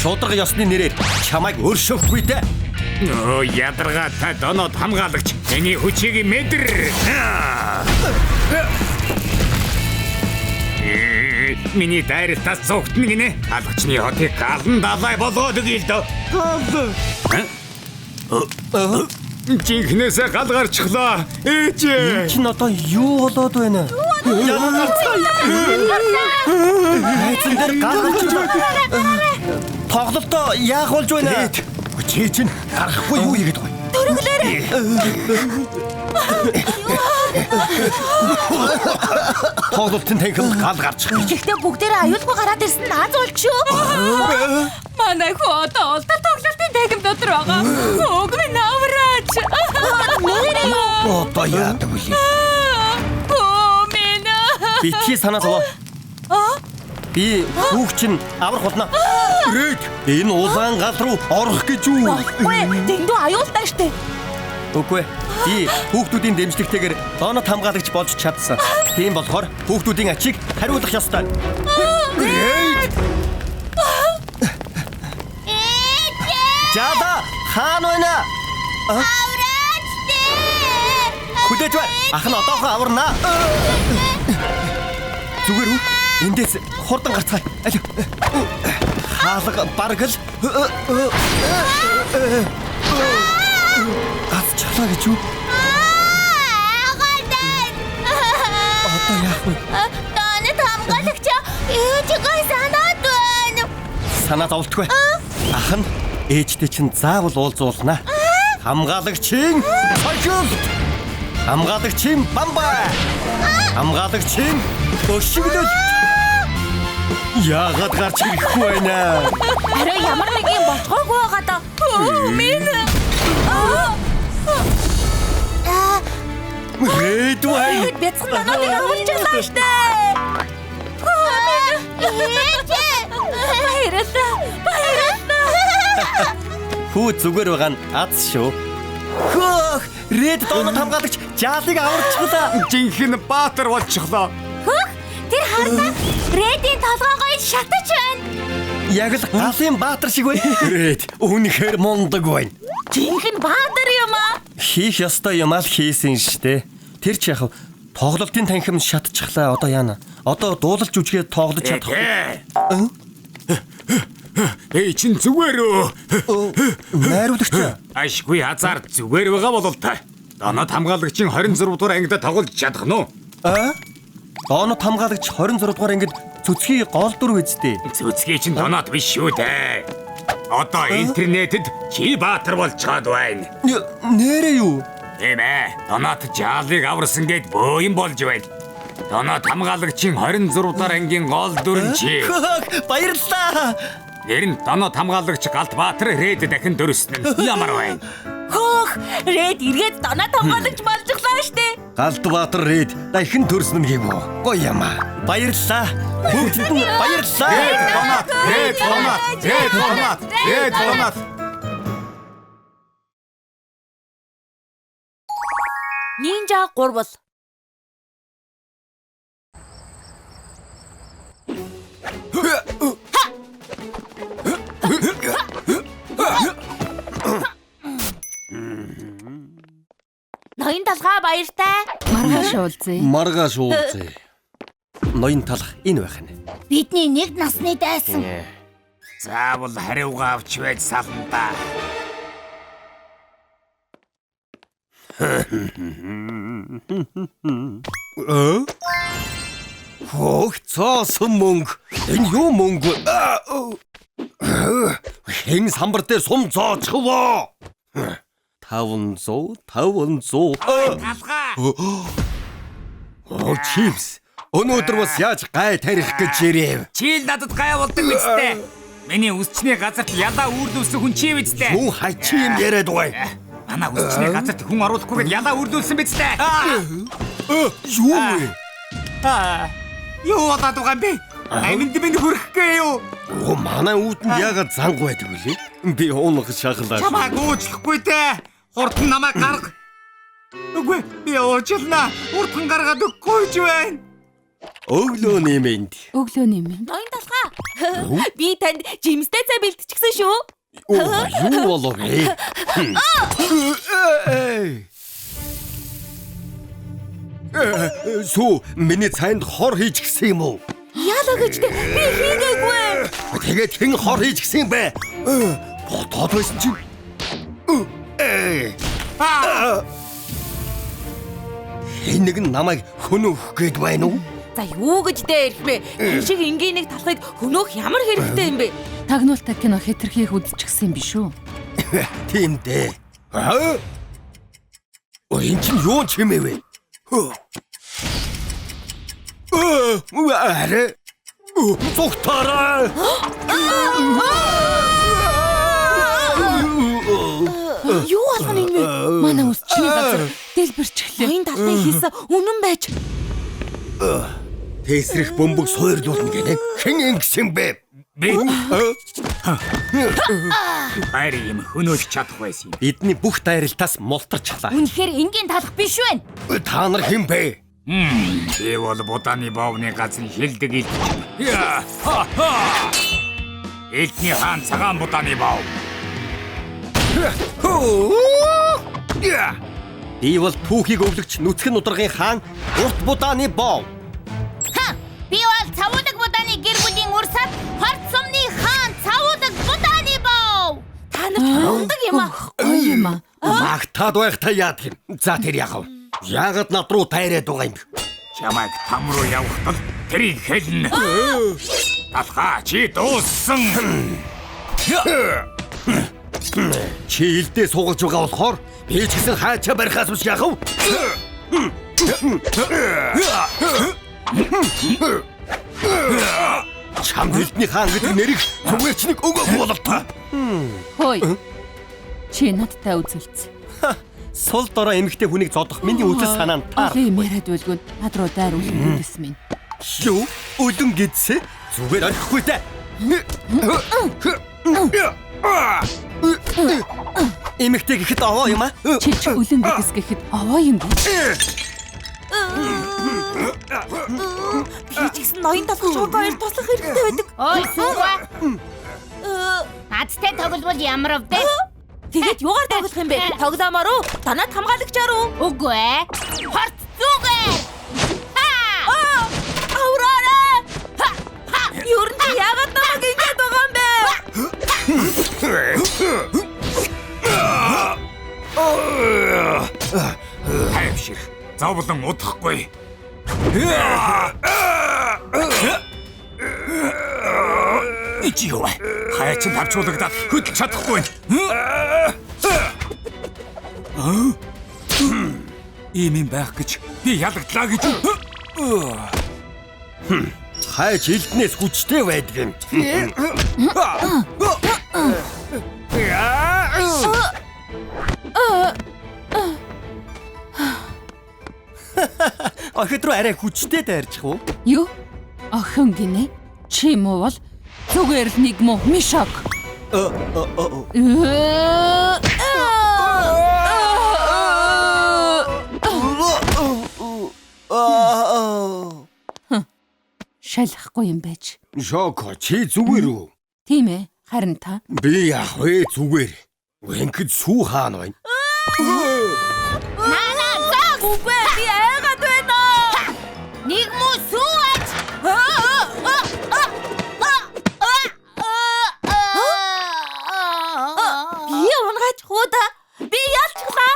шударга ёсны нэрээр чамайг өршөөхгүй дээ. Оо ядарга та доноод хамгаалагч. Эний хүчийг мэдэр. Миний дайралтаас цогтно гинэ. Алгачны хотыг галан далай болгоод өгье л дөө. Жинхнээсээ гал гарчихлаа. Ээжээ. Чин одоо юу болоод байна? Эцэн дээр гал гарч байна. Тоглолтоо яах болж байна? Чи чинь гарахгүй юу игээд бай. Тоглолтын танхим гал гарчих. Гэхдээ бүгдээрээ аюулгүй гараад ирсэн наад болж шүү. Манай хүү одоо олдол тоглолтын тагим дотор байгаа. Өг минь авраач. Одоо яадаг вэ? Оо минь. Битгий санаа зовоо. Би хүүг чинь аврах болно. Рэд энэ улаан гал руу орох гэж үү? Гүй дэндүү аюултай штэ. Үгүй. Би хүүхдүүдийн дэмжлэгтэйгээр донод хамгаалагч болж чадсан. Тийм болохоор хүүхдүүдийн ачийг хариулах ёстой. Жада хаана байна? Авраач дээ. Хүлээж бай. Ах нь одоохон аварна. Зүгээр үү? Эндээс хурдан гарцгаая. Аль. Хаалга бараг л. Газ чалаа гэж юу? Одоо яах вэ? Донод хамгаалагч ээжигээ санаад байна. Санаа зовлтгүй. Ах нь ээжтэй чинь заавал уулзуулна. Хамгаалагчийн цогцол. Хамгаалагчийн бамбай. Хамгаалагчийн өшөглөл. Яагаад гарч ирэхгүй байна? Арай ямар нэг юм болцоогүй байгаа да. Оо минь. Рэдвай. Бяцхан донодыг аварчлаа штэ. Баярлалаа. Хүү зүгээр байгаа нь аз шүү. Хөөх, Рэд донод хамгаалагч жаалыг аварчихлаа. Жинхэнэ баатар болчихлоо. Тэр харна. Рэдийн толгоогоо шатаж байна. Яг л галын баатар шиг бай. Рэд үнэхээр мундаг байна. Жинхэнэ баатар юм аа. Хийх ёстой юм ал хийсэн штэ. Тэр ч яг тоглолтын танхим шатчихлаа. Одоо яана? Одоо дуулалж үжигээ тоглож чадах. Эй чин зүгээр үү? Найруулагч. Ашгүй хазар зүгээр байгаа болов та. Донод хамгаалагчийн 26 дугаар ангид тоглож чадах нь уу? Донод хамгаалагч 26 дугаар ангид цөцгийн гол дүр үздэй. Цөцгийн чинь донод биш шүү дээ. Одоо интернетэд чи баатар болж чад байна. Нэрээ юу? Тийм ээ. Донод жаалыг аварсан гэд бөөм болж байна. Донод хамгаалагчийн 26 дугаар ангийн гол дүр нь чи. Баярлалаа. Нэр нь донод хамгаалагч Галт Баатар Рэд дахин дөрөсөн нь ямар байна? Хөөх, Рэд эргээд донод хамгаалагч болчихлоо штэ. Галт Баатар Рэд дахин төрсөн юм уу? Гоё юм аа. Баярлалаа. Бүгд нь баярлалаа. Рэд донод. Нинжа 3 бол. Ноён талгаа баяртай. Маргааш уулзъя. Маргааш уулзъя. Ноён талах энэ байх нь. Бидний нэг насны дайсан. Заавал хариугаа авч байж сална. Хөөх цоосон мөнгө. Энэ юу мөнгө? Хэн самбар дээр сум зоочихлоо. 500. Талгаа. Оо чипс. Өнөөдөр бас яаж гай тарих гэж ирэв. Чийл надад гай болдог үстэй. Миний үсчний газарт ялаа үрдүүлсэн хүн чи үстэй. Хүн хачи юм яриад бай. Манай үсчний газарт хүн оруулахгүйгээд ялаа үрдүүлсэн биз дээ. Юу вэ? Юу болоод байгаа юм бэ? Аминд минь хөрөхгүй юу? Оо манай үүдэнд яагаад занг байдаг вэ? Би уунах шахлаа. Чамайг уучлахгүй дээ. Хурдан намайг гарга. Үгүй би уучлаа. Хурдан гаргаад өгөхгүй ч байна. Өглөөний мэнд. Өглөөний минь. Ноён талхаа. Би танд жимстэй цай бэлтчихсэн шүү. Оо, юу болов бэ? Сүү, миний цайнд хор хийж гисэн юм уу? Яалаа гэж би хийгээгүй. Тэгээд хэн хор хийж гисэн бэ? Бодоод байсан чинь. Нэг нь намайг хөнөөх гээд байна уу? За юу гэж дээ ирэх бэ? Энэ шиг энгийн нэг талхыг хөнөөх ямар хэрэгтэй юм бэ? Тагнуултай кино хэтэрхийх үзчихсэн юм биш үү? Тийм дээ. Ой, энэ чинь юу чимээ вэ? Аре. Цогтараа. Юу болгоно юм бэ? Манай үсчний газар дэлбэрчлээ. Ноён талхыг хийсэн үнэн байж. Тэсрэх бөмбөг суурлуулна гэнэ. Хэн ингэсэн бэ? Би хайр юм хөнөөлж чадах байсан юм. Бидний бүх дайралтаас мултарчлаа. Үнэхээр энгийн талах биш байна. Та нар хэн бэ? Би бол Буданы бовны газрын хилдэг илт. Элтний хаан цагаан Буданы бов. Би бол түүхийг өвлөгч нүцгэн ударгын хаан Урт Буданы бов. Би бол цавуудаг Буданы гэр бүлийн урсад хорт сумны хаан цавуудаг Буданы бов. Та нар ундаг юм аа. Гоё юм аа. Магтаад байх та яадаг юм. За тэр яхав. Яагаад над руу тайраад байгаа юм бэ? Чамайг там руу явахтал тэрийг хэлнэ. Талхаа чи дууссан. Чи илдээ суугаж байгаа болохоор би ч гэсэн хаачаа барихаас биш яхав. Чам хэлтний хаан гэдэг нэрийг зүгээр ч нэг өгөөгүй бололтой. Хөөе. Чи надтай үзэлц. Сул дорой эмэгтэй хүнийг зодох миний үзэл санаа нь таар. Тийм яриад байлгүй над руу дайр үлгэнээс минь. Юу? Үлэн гэдсэ? Зүгээр орхихгүй та. Эмэгтэй гэхэд овоо юм аа? Чи ч үлэн гэдс гэхэд овоо юм бэ? Би ч гэсэн ноён талхыг шууд хоёр туслах хэрэгтэй байдаг. Ой суугаа. Надтай тоглол ямар вэ? Тэгээд юугаар тоглох юм бэ? Тоглоомоор уу? Танад хамгаалагчаар уу? Үгүй ээ. Хорт зүгээр. Авраарай! Юу нь яагаад намайг ингэж байгаа юм бэ? Хайвшир. Зовлон удахгүй. Ичи юу вэ? Хаяч тавчуулагдаад хөдлөж чадахгүй. Ийм юм байх гэж би ялагдлаа гэж. Хайч илтнээс хүчтэй байдаг юм. Охид руу арай хүчтэй дайрчих уу? Юу? Охин гинэ? Чи муу бол зүгээр л нэг муу мишок. Шалахгүй юм байж. Шоко чи зүгээр үү? Тийм ээ. Харин та Би яах вэ зүгээр. Ингээд сүү хаана байна? Үгүй би айгаад байна. Нэг муу сууж. Би унгаач хуудаа. Би ялчглаа.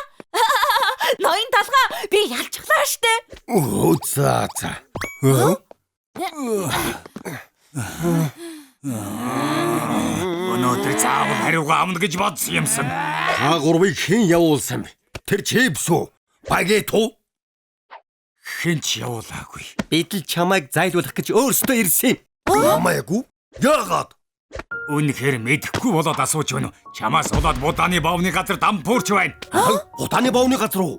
Ноён талхаа би ялчглаа штэ. Оо за. Өнөөдөр заавал хариугаа авна гэж бодсон юмсан. Та гурвыг хэн явуулсан бэ? Тэр чипс үү? Багет үү? Хэн ч явуулаагүй. Бид л чамайг зайлуулах гэж өөрсдөө ирсэн юм. Намайг уу? Яагаад? Үнэхээр мэдэхгүй болоод асууж байна уу? Чамаас болоод Буданы бовны газар дампуурч байна. Буданы бовны газар уу?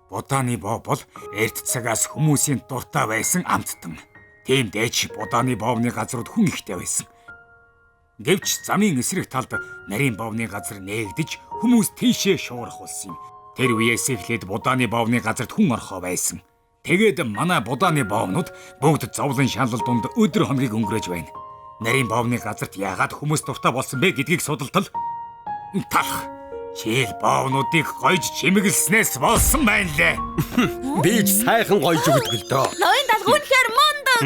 Буданы бов бол эрт цагаас хүмүүсийн дуртай байсан амттан. Тийм дээч Буданы бовны газрууд хүн ихтэй байсан. Гэвч замын эсрэг талд нарийн бовны газар нээгдэж хүмүүс тийшээ шуурах болсон юм. Тэр үеэс эхлээд Буданы бовны газарт хүн орхоо байсан. Тэгээд манай будааны боовнууд бүгд зовлон шаналл дунд өдөр хонгийг өнгөрөөж байна. Нарийн боовны газарт яагаад хүмүүс дуртай болсон бэ гэдгийг судалтал. Талх. Чийл боовнуудыг гойж чимэглснээс болсон байна лээ. Би ч сайхан гойж өгдөг л дөө. Ноён далга үнэхээр мундаг.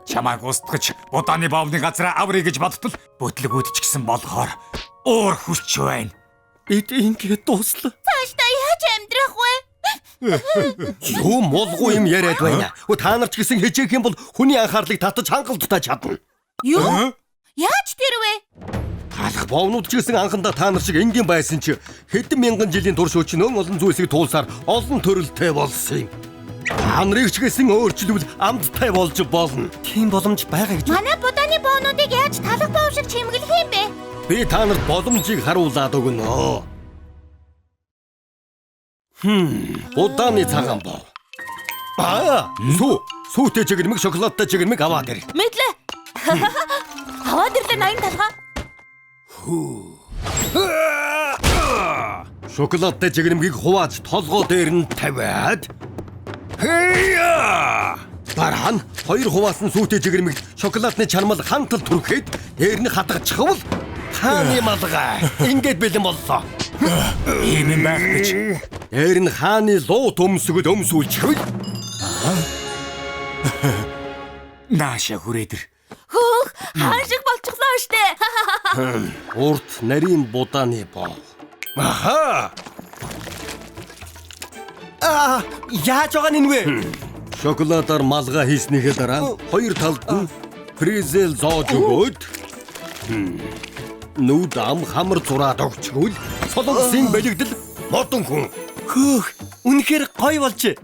Чамайг устгаж будааны боовны газараа аврыг гэж бодтол бүтлгүүд ч гэсэн болохоор уур хүч байна. Эд ингээд дуслаа. Цаашдаа яаж амьдрах вэ? Юу молгүй юм яриад байна. Та нар ч гэсэн хичээх юм бол хүний анхаарлыг татаж хангалттай чадна. Юу? Яаж тэр вэ? Алах боовнууд ч гэсэн анхандаа та нар шиг энгийн байсан ч хэдэн мянган жилийн турш өчнөн олон зүйлсийг туулсаар олон төрөлтэй болсон юм. Та нарыг ч гэсэн өөрчлөвл амттай болж болно. Тийм боломж байгаа гэж. Манай будааны боонуудыг яаж талах боов шиг чимэглэх юм бэ? Би та нарт боломжийг харуулад өгнө. Будааны цагаан боо. Сүүтэй чигэрмэг, шоколадтай чигэрмэг аваад ир. Мэдлээ. Аваад ирлээ ноён далга. Шоколадтай чигэрмгийг хувааж толгой дээр нь тавиад. Дараа нь 2 хуваасан сүүтэй чигэрмэгт шоколадны чармал хантал түрхэхэд дээр нь хатгачихвал хааны малгай. Ингээд бэлэн боллоо. Ийм юм байх гэж. Дээр нь хааны луу төмсгөд өмсүүлчихвэл Нааша хүрээдэр. Хөөх, хаан шиг болчихлоо штэ. урт нарийн будааны боо. Яаж байгаа нь вэ? Шоколадаар малгай хийснийхээ дараа 2 талд нь презел зоож өгөөд нүд ам хамар зураад өгчгөл солонгосын бэлэгдэл модон хүн. Хөөх, үнэхээр гоё болж.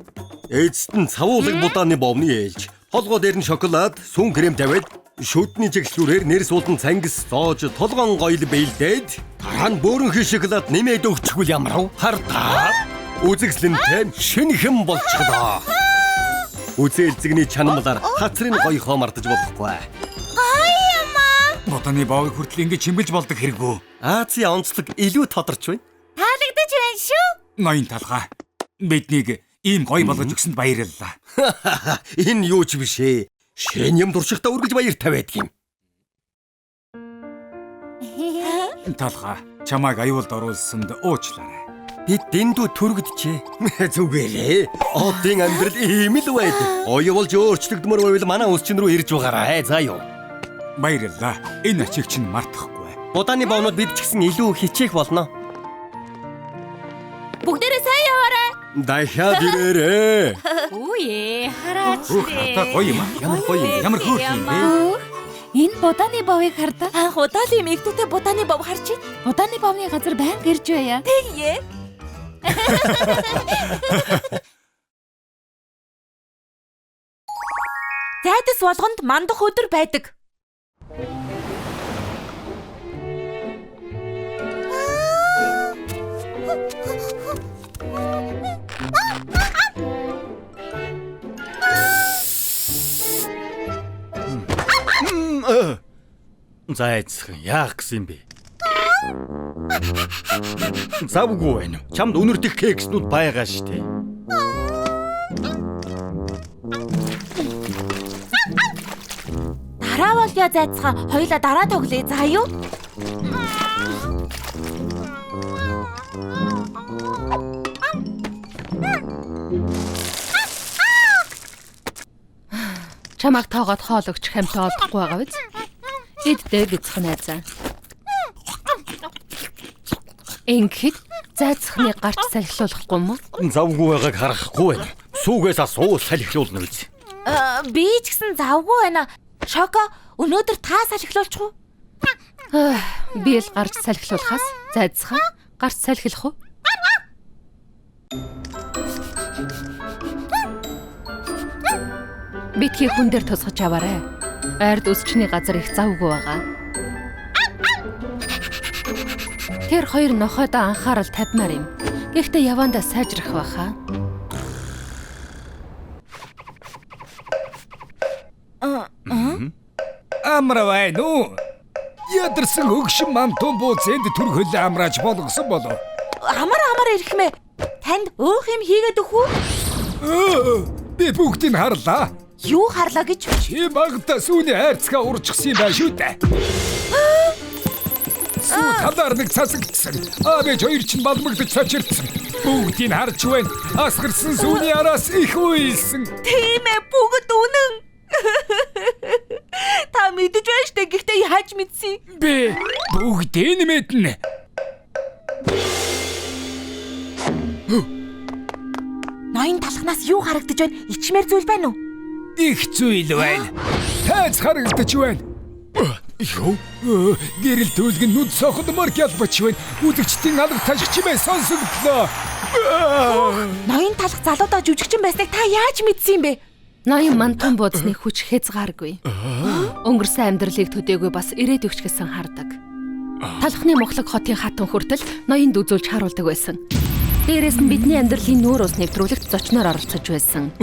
Эцэст нь цавуулаг будааны бовны ээлж. Толгой дээр нь шоколад, сүн крем тавиад шүдний чиглэлүүрээр нэр суулдан цангис зоож толгоон гоёл бэлдээд дараа нь бөөрөнхий шоколад нэмээд өгчихвэл ямар вэ? Хартаа. Үзэгслэнтэй шинэхэн болчихлоо. Үзэлцэгний чанамлаар хацрын гоёхоо мартаж болохгүй. Будааны боовыг хүртэл ингэж чимгэлж болдог хэрэггүй. Азийн онцлог илүү тодорч байна. Таалагдаж байна шүү. Ноён талга. Биднийг ийм гоё болгож өгсөнд баярлалаа. Энэ юу ч биш ээ. Шин юм туршихтаа үргэж баяртай байдаг юм. Талга, чамайг аюулд оруулсанд уучлаарай. Бид дэндүү төрөгдөжээ. Зүгээрээ. Одын амьдрал ийм л байдаг. Оёолж өөрчлөгдмөр байвал манай ус чин рүү ирж байгаарай. За юу. Баярлалаа. Энэ ачиг чинь мартахгүй. Будааны боонууд бид ч гэсэн илүү хичээх болно. Бүгдээрээ сайн яваарай. Дахиад ирээрээ. Үе, хараач. Та гоё юм аа. Ямар гоё юм. Ямар хөөх юм бэ? Энэ будааны боовыг хардаа. Анх удаа л юм ихтэй будааны бов харж байна. Будааны боовны газар байнга ирж байя. Тэгье. Зайдас болгонд мандах өдөр байдаг. Зайцхан яах гэсэн юм бэ? Завгүй байна. Чамд өнөрдөх кекснүүд байгаа штэ. Дараа болё зайцхан. Хоёлаа дараа тоглоё. За юу? Чамайг тоогоод хоол өгч хамтаа олдохгүй байгаа биз? Иддээ бицх найзаа. Ингээд зайцхны гарч салхилуулахгүй мө? Завгүй байгааг харахгүй байна. Сүүгээс асуул салхилуулна биз. Би ч гэсэн завгүй байна. Шоко, өнөөдөр та салхилуулчих уу? Би л гарч салхилуулахаас зайцхан гарч салхилах уу? Битгий хүн дээр тусгаж аваарай. Ард өсчний газар их завгүй байгаа. Тэр хоёр нохойдоо анхаарал тавьмаар юм. Гэхдээ явандаа сайжрах байхаа. Амравай нүү. Ядарсан өгшин мантун бууцэнд төрхөл амрааж болгосон болов. Амар ирэх мэ. Танд өөх юм хийгээд өгөх үү? Би бүгдийг харлаа. Юу харлаа гэж? Чи багтаа сүүний хайрцгаа урчихсан юм байна шүү дээ. Сүү талаар нэг цасагдсан. Аавч хоёр чинь балмагдаж цочирдсан. Бүгдийг харж байна. Асгарсан сүүний араас их үйлсэн. Тийм ээ, бүгд үнэн. Та мэдэж байна штэ, гэхдээ яаж мэдсэн? Би бүгдийг мэднэ. Ноён талхнаас юу харагдаж байна? Ичмэр зүйл байна уу? Их зүйл байна. Тайз харагдаж байна. Юу? Гэрэл төлгөн нүд сохдмор ялбач байна. Үдгчдийн алга ташигчмээ сонсогдлоо. Ноён талх залуудаа жүжигчин байсныг та яаж мэдсэн юм бэ? Ноён мантан бууцны хүч хязгааргүй. Өнгөрсөн амьдралыг төдөөгүй бас ирээд өгч гэсэн хардаг. Талхны мухлаг хотын хатан хүртэл ноёнд үзүүлж харуулдаг байсан. Дээрээс нь бидний амьдралын нүүр ус нэвтрүүлэгт зочноор оролцож байсан.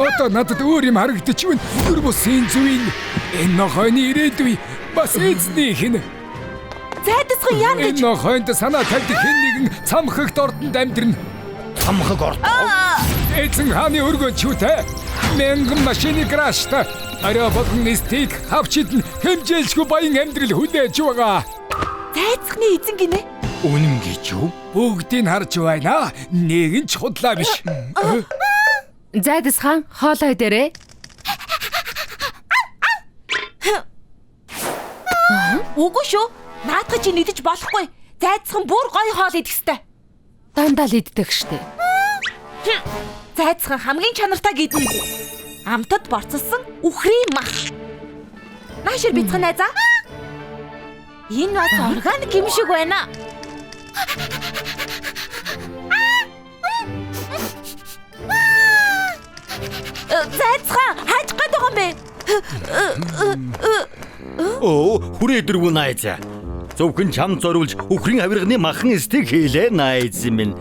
Одоо надад өөр юм харагдаж байна. Өр бусын зүвийн энэ нохойны ирээдүй бас эзнийх нь. Зайдасхан яа гэж? Энэ нохойд санаа тавьдаг хэн нэгэн цамхагт ордонд амьдрна. Цамхаг орд. Эзэн хааны өргөн чүтэ. Мянган машины крашта. Арай болгон стейк хавчид хэмжээлшгүй баян амьдрал хүлээж байгаа. Зайцхны эзэн гинэ? Үнэн гэж юу? Бүгдийг харж байна. Нэг нь ч худлаа биш. Зайдас хаан хоолой дээрээ. Үгүй шүү. Наадах чи нэгдэж болохгүй. Зайцхан бүр гоё хоол идэх хэвээр. Дандаа л иддэг штэ. Зайцхан хамгийн чанартай гидэн. Амтад борцолсон үхрийн мах. Наашир бицхан найзаа. Энэ бас органик юм шиг байна. Зайцхан хаач гээд байгаа юм бэ? Хүрээ дөрвөн найз. Зөвхөн чам зориулж үхрийн авирганы махан стейк хийлээ найз минь.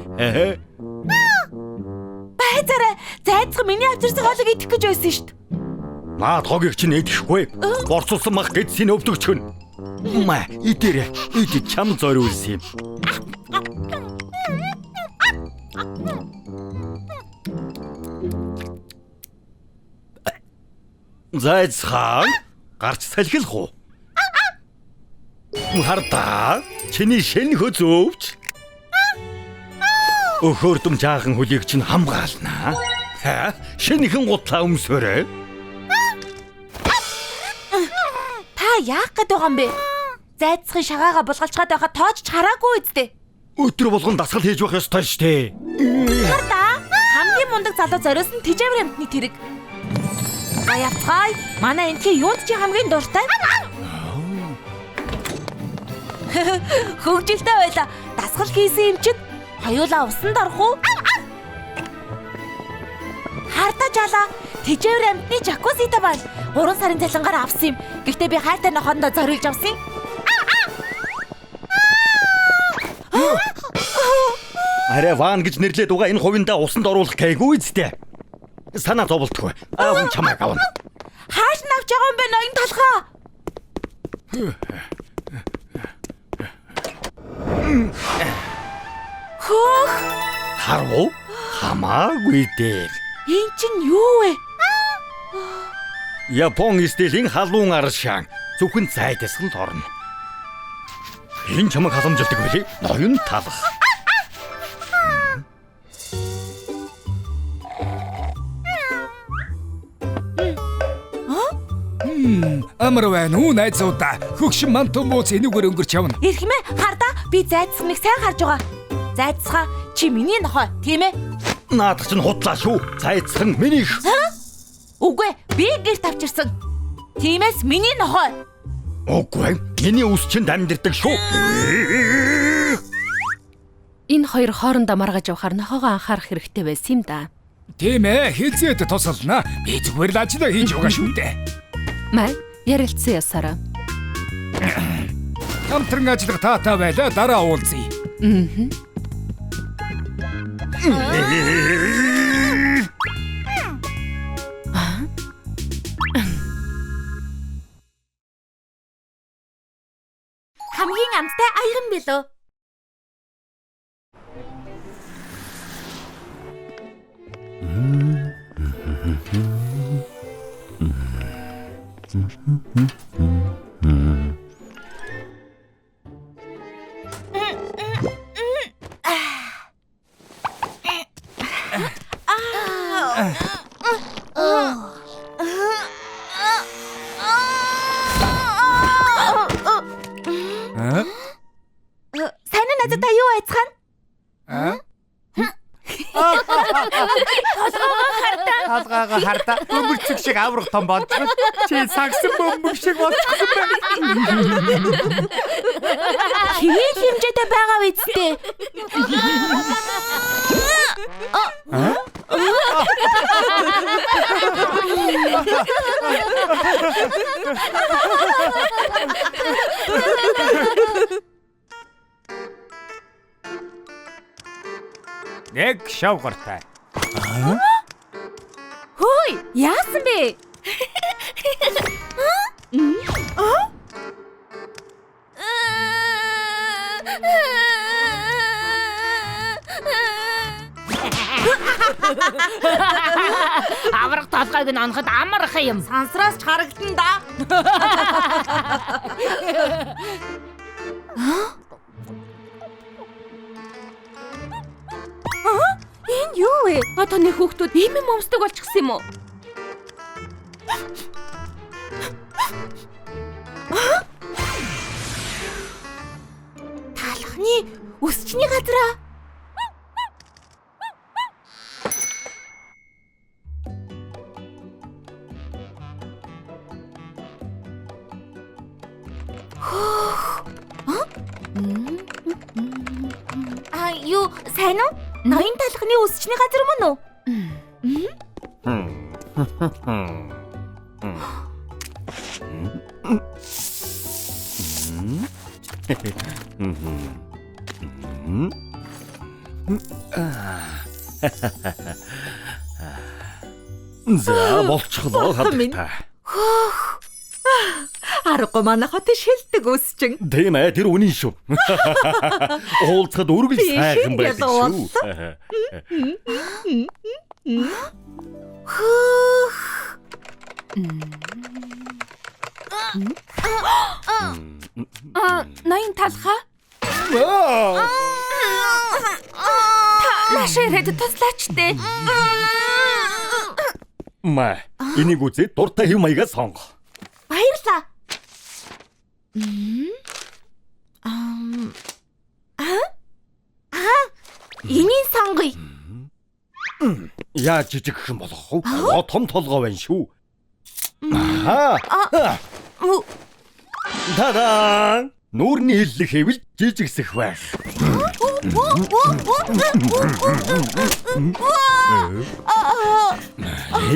Байцаараа зайцхан миний авчирсан хоолыг идэх гэж байсан шүү дээ. Наад хогийг чинь идэхгүй. Борцуулсан мах гэдсийн өвдөгчгөн. Ма, идэрэ. Идэ чам зориулсан юм. Зайц хаан гарч салхилах уу? Хардаа чиний шин хözөвч. Өхөөрдөм жаахан хөлийг чинь хамгаалнаа. Ха? Шинэхэн гутлаа өмсөөрэй. Та яах гээд байгаа юм бэ? Зайцхан шагаагаа булгалчгаад байхад тоож хараагүй үсттэй. Өдөр болгон дасгал хийж байх ёстой штэ. Хардаа хамгийн мундаг залуу зориулсан тэжээвэр амтны тэрэг. Аяцгай, манай энтгийн юунд чи хамгийн дуртай? Хөгжилтэй байла. Дасгал хийсэн юм чид хоёулаа усанд орох уу? Хардаа жаалаа. Тэжээвэр амтны жакузита байна. 3 сарын цалингаар авсан юм. Гэхдээ би хайртай нохоондоо зориулж авсан. Арай ван гэж нэрлээд угаа энэ хувиндаа усанд оруулах гээгүй үстэ. Санаа зовлтгүй. Аав чамайг авна. Хааш навч байгаа юм бэ ноён толгоо? Хөх! Харав? Хамаагүй дээр. Энд чинь юу вэ? Япон стилийн халуун аршаан зөвхөн зайдасганд орно. Энэ чамайг халамжилдаг байлээ. Ноён талах. Амар байна уу найзуудаа. Хөгшин мантун бууц энүүгээр өнгөрч явна. Ирэх юм ээ. Хардаа би зайцхныг сайн харж байгаа. Зайцхаа чи миний нохой, тийм ээ? Наадах чинь худлаа шүү. Зайцхан минийх. Үгүй, би гэрт авчирсан. Тиймээс миний нохой. Үгүй, миний үс чинь дамжирдаг шүү. Энэ хоёр хоорондоо маргаж явахаар нохоогоо анхаарах хэрэгтэй байсан юм да. Тийм ээ, хизээд тусална. Би зүгээр л ажлаа хийж байгаа шүү дээ. Май, ярилцсан ясараа. Хамтран ажиллах таатай байлаа, дараа уулзъя. Хамгийн амттай аян билүү? Сайн уу надад юу айцхан? Хаалгаага хардаа бөмбөрцөг шиг аврах том болчихсон. Чи сагсан бөмбөг шиг болчихсон байна. Хийл хэмжээтэй байгаа үсттэй. Нэг шавгартай. Хөөе, яасан бэ? Аврах толгойг нь оноход амарх юм. Сансраас ч харагдан да. Энэ юу вэ? Таны хүүхдүүд ийм юм өмсдөг болчихсон юм уу? Талхны өсчний газраа. Юу сайн уу? Ноён талхны өсчний газар мөн үү? За болчихлоо хадагтай. Аргагүй манай хотын шилдэг өсчин. Тийм ээ, тэр үнэн шүү. Уулзахад үргэлж сайхан байдаг шүү. Ноён талхаа? Наширээд туслаач дээ. Маа, энийг үзээд дуртай хэв маягаа сонго. Баярлаа. Энийг сонгоё. Яаж жижигх юм болох вэ? Том толгой байна шүү. Тадаа! Нүүрний хиллэг хэвэл жижигсэх байх.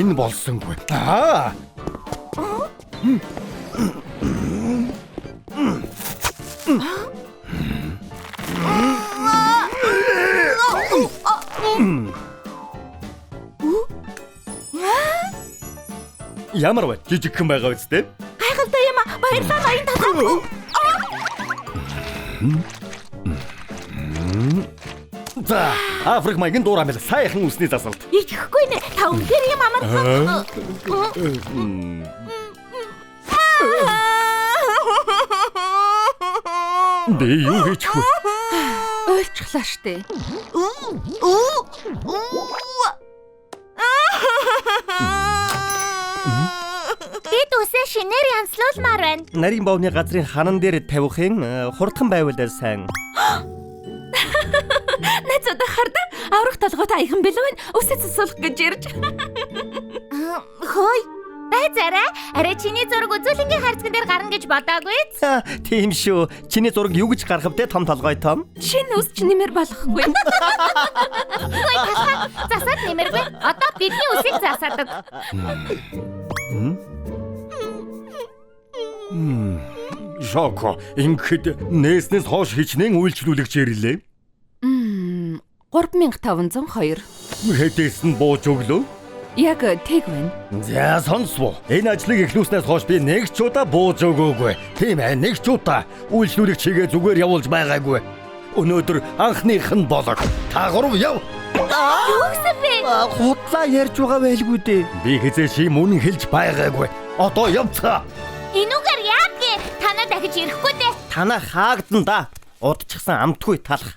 Энэ болсонгүй. Ямар вэ? Жижигхэн байгаа үстэй? Гайхалтай юм аа. Баярлалаа ноён талхаа. За, Африк маягийн дуурамэл сайхан үсний засалт. Итгэхгүй нэ. Та үнээр юм амархан. Би юу хийчих вэ? Ойлцглаа штэ. Бид үсээ шинээр янзлуулмаар байна. Нарийн бовны газрын ханан дээр тавихын хурдхан байвал сайн. Найзуудаа хардаг. Аврах толгойд аяхан бэлэн үсээ цэцүүлэх гэж ирж. Хөөе. Байзаарай. Арай чиний зураг үзүүлэнгийн харцган дээр гарна гэж бодоагүй. Тийм шүү. Чиний зураг юу гэж гарах вэ? Том толгой том. Шинэ үс ч нэмэр болохгүй. Хөөе талхаа. Засаад нэмэргүй. Одоо бидний үсийг засаадаг. Шоко, ингээд нээснээс хойш хичнээн үйлчлүүлэгч ирлээ. 3502. Хэдээс нь бууж өглөө. Яг тэг байна. За сонсвоо. Энэ ажлыг эхлүүлснээс хойш би нэг ч удаа бууж өгөөгүй. Тийм ээ, нэг ч удаа үйлчлүүлэгч чигээ зүгээр явуулж байгаагүй. Өнөөдөр анхных нь болог. Та гурав яв. Юу гэсэн бэ? Худлаа ярьж байгаа байлгүй дээ. Би хизээ шим үнэн хэлж байгаагүй. Одоо явцгаа. Энүүгээр яах гээ? Танаа дахиж ирэхгүй дээ. Танаа хаагдана да. Удчихсан амтгүй талах.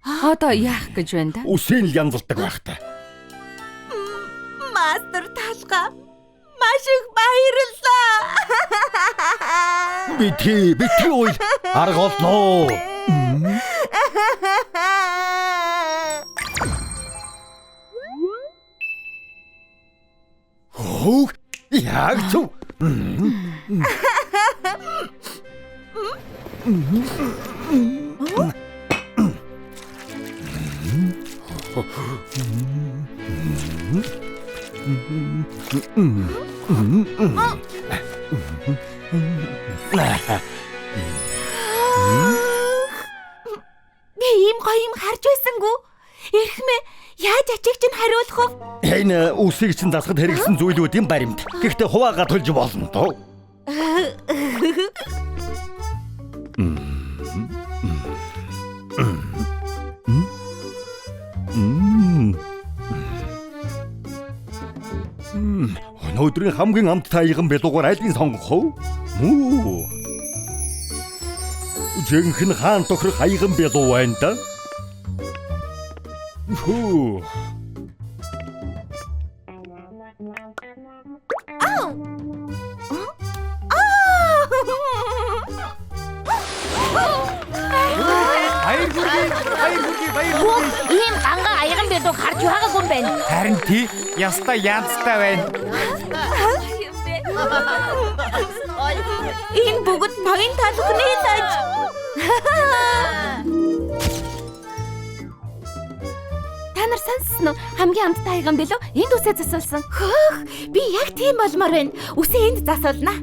Одоо яах гэж байна да? Үсийн л янзалдаг байхтай. Мастер талга. Маш их баярлалаа. Бити ой. Арга олноо. Хөө яг зөв. Би ийм гоё юм харж байсангүй. Эрхмээ яаж ачиг чинь хариулах вэ? Энэ үсийг чинь засахад хэрэгсэн зүйлүүд юм баримт. Гэхдээ хуваагаа төлж болно тоо. Өнөөдрийн хамгийн амт таяган бэлугаар альбин сонгох уу? Мүү. Жинхэнэ хаан тохирох хаяган бэлуу байна да. Хөө. Ийм ганга аяган бэлдүүг харж байгаагүй юм байна. Харин тий яста янзтай байна. Энэ бүгд ноён талхны лаж. Та нар сонссон уу? Хамгийн амттай аяган бэлүү энд үсээ засуулсан. Хөөх, би яг тийм болмоор байна. Үсээ энд засуулна.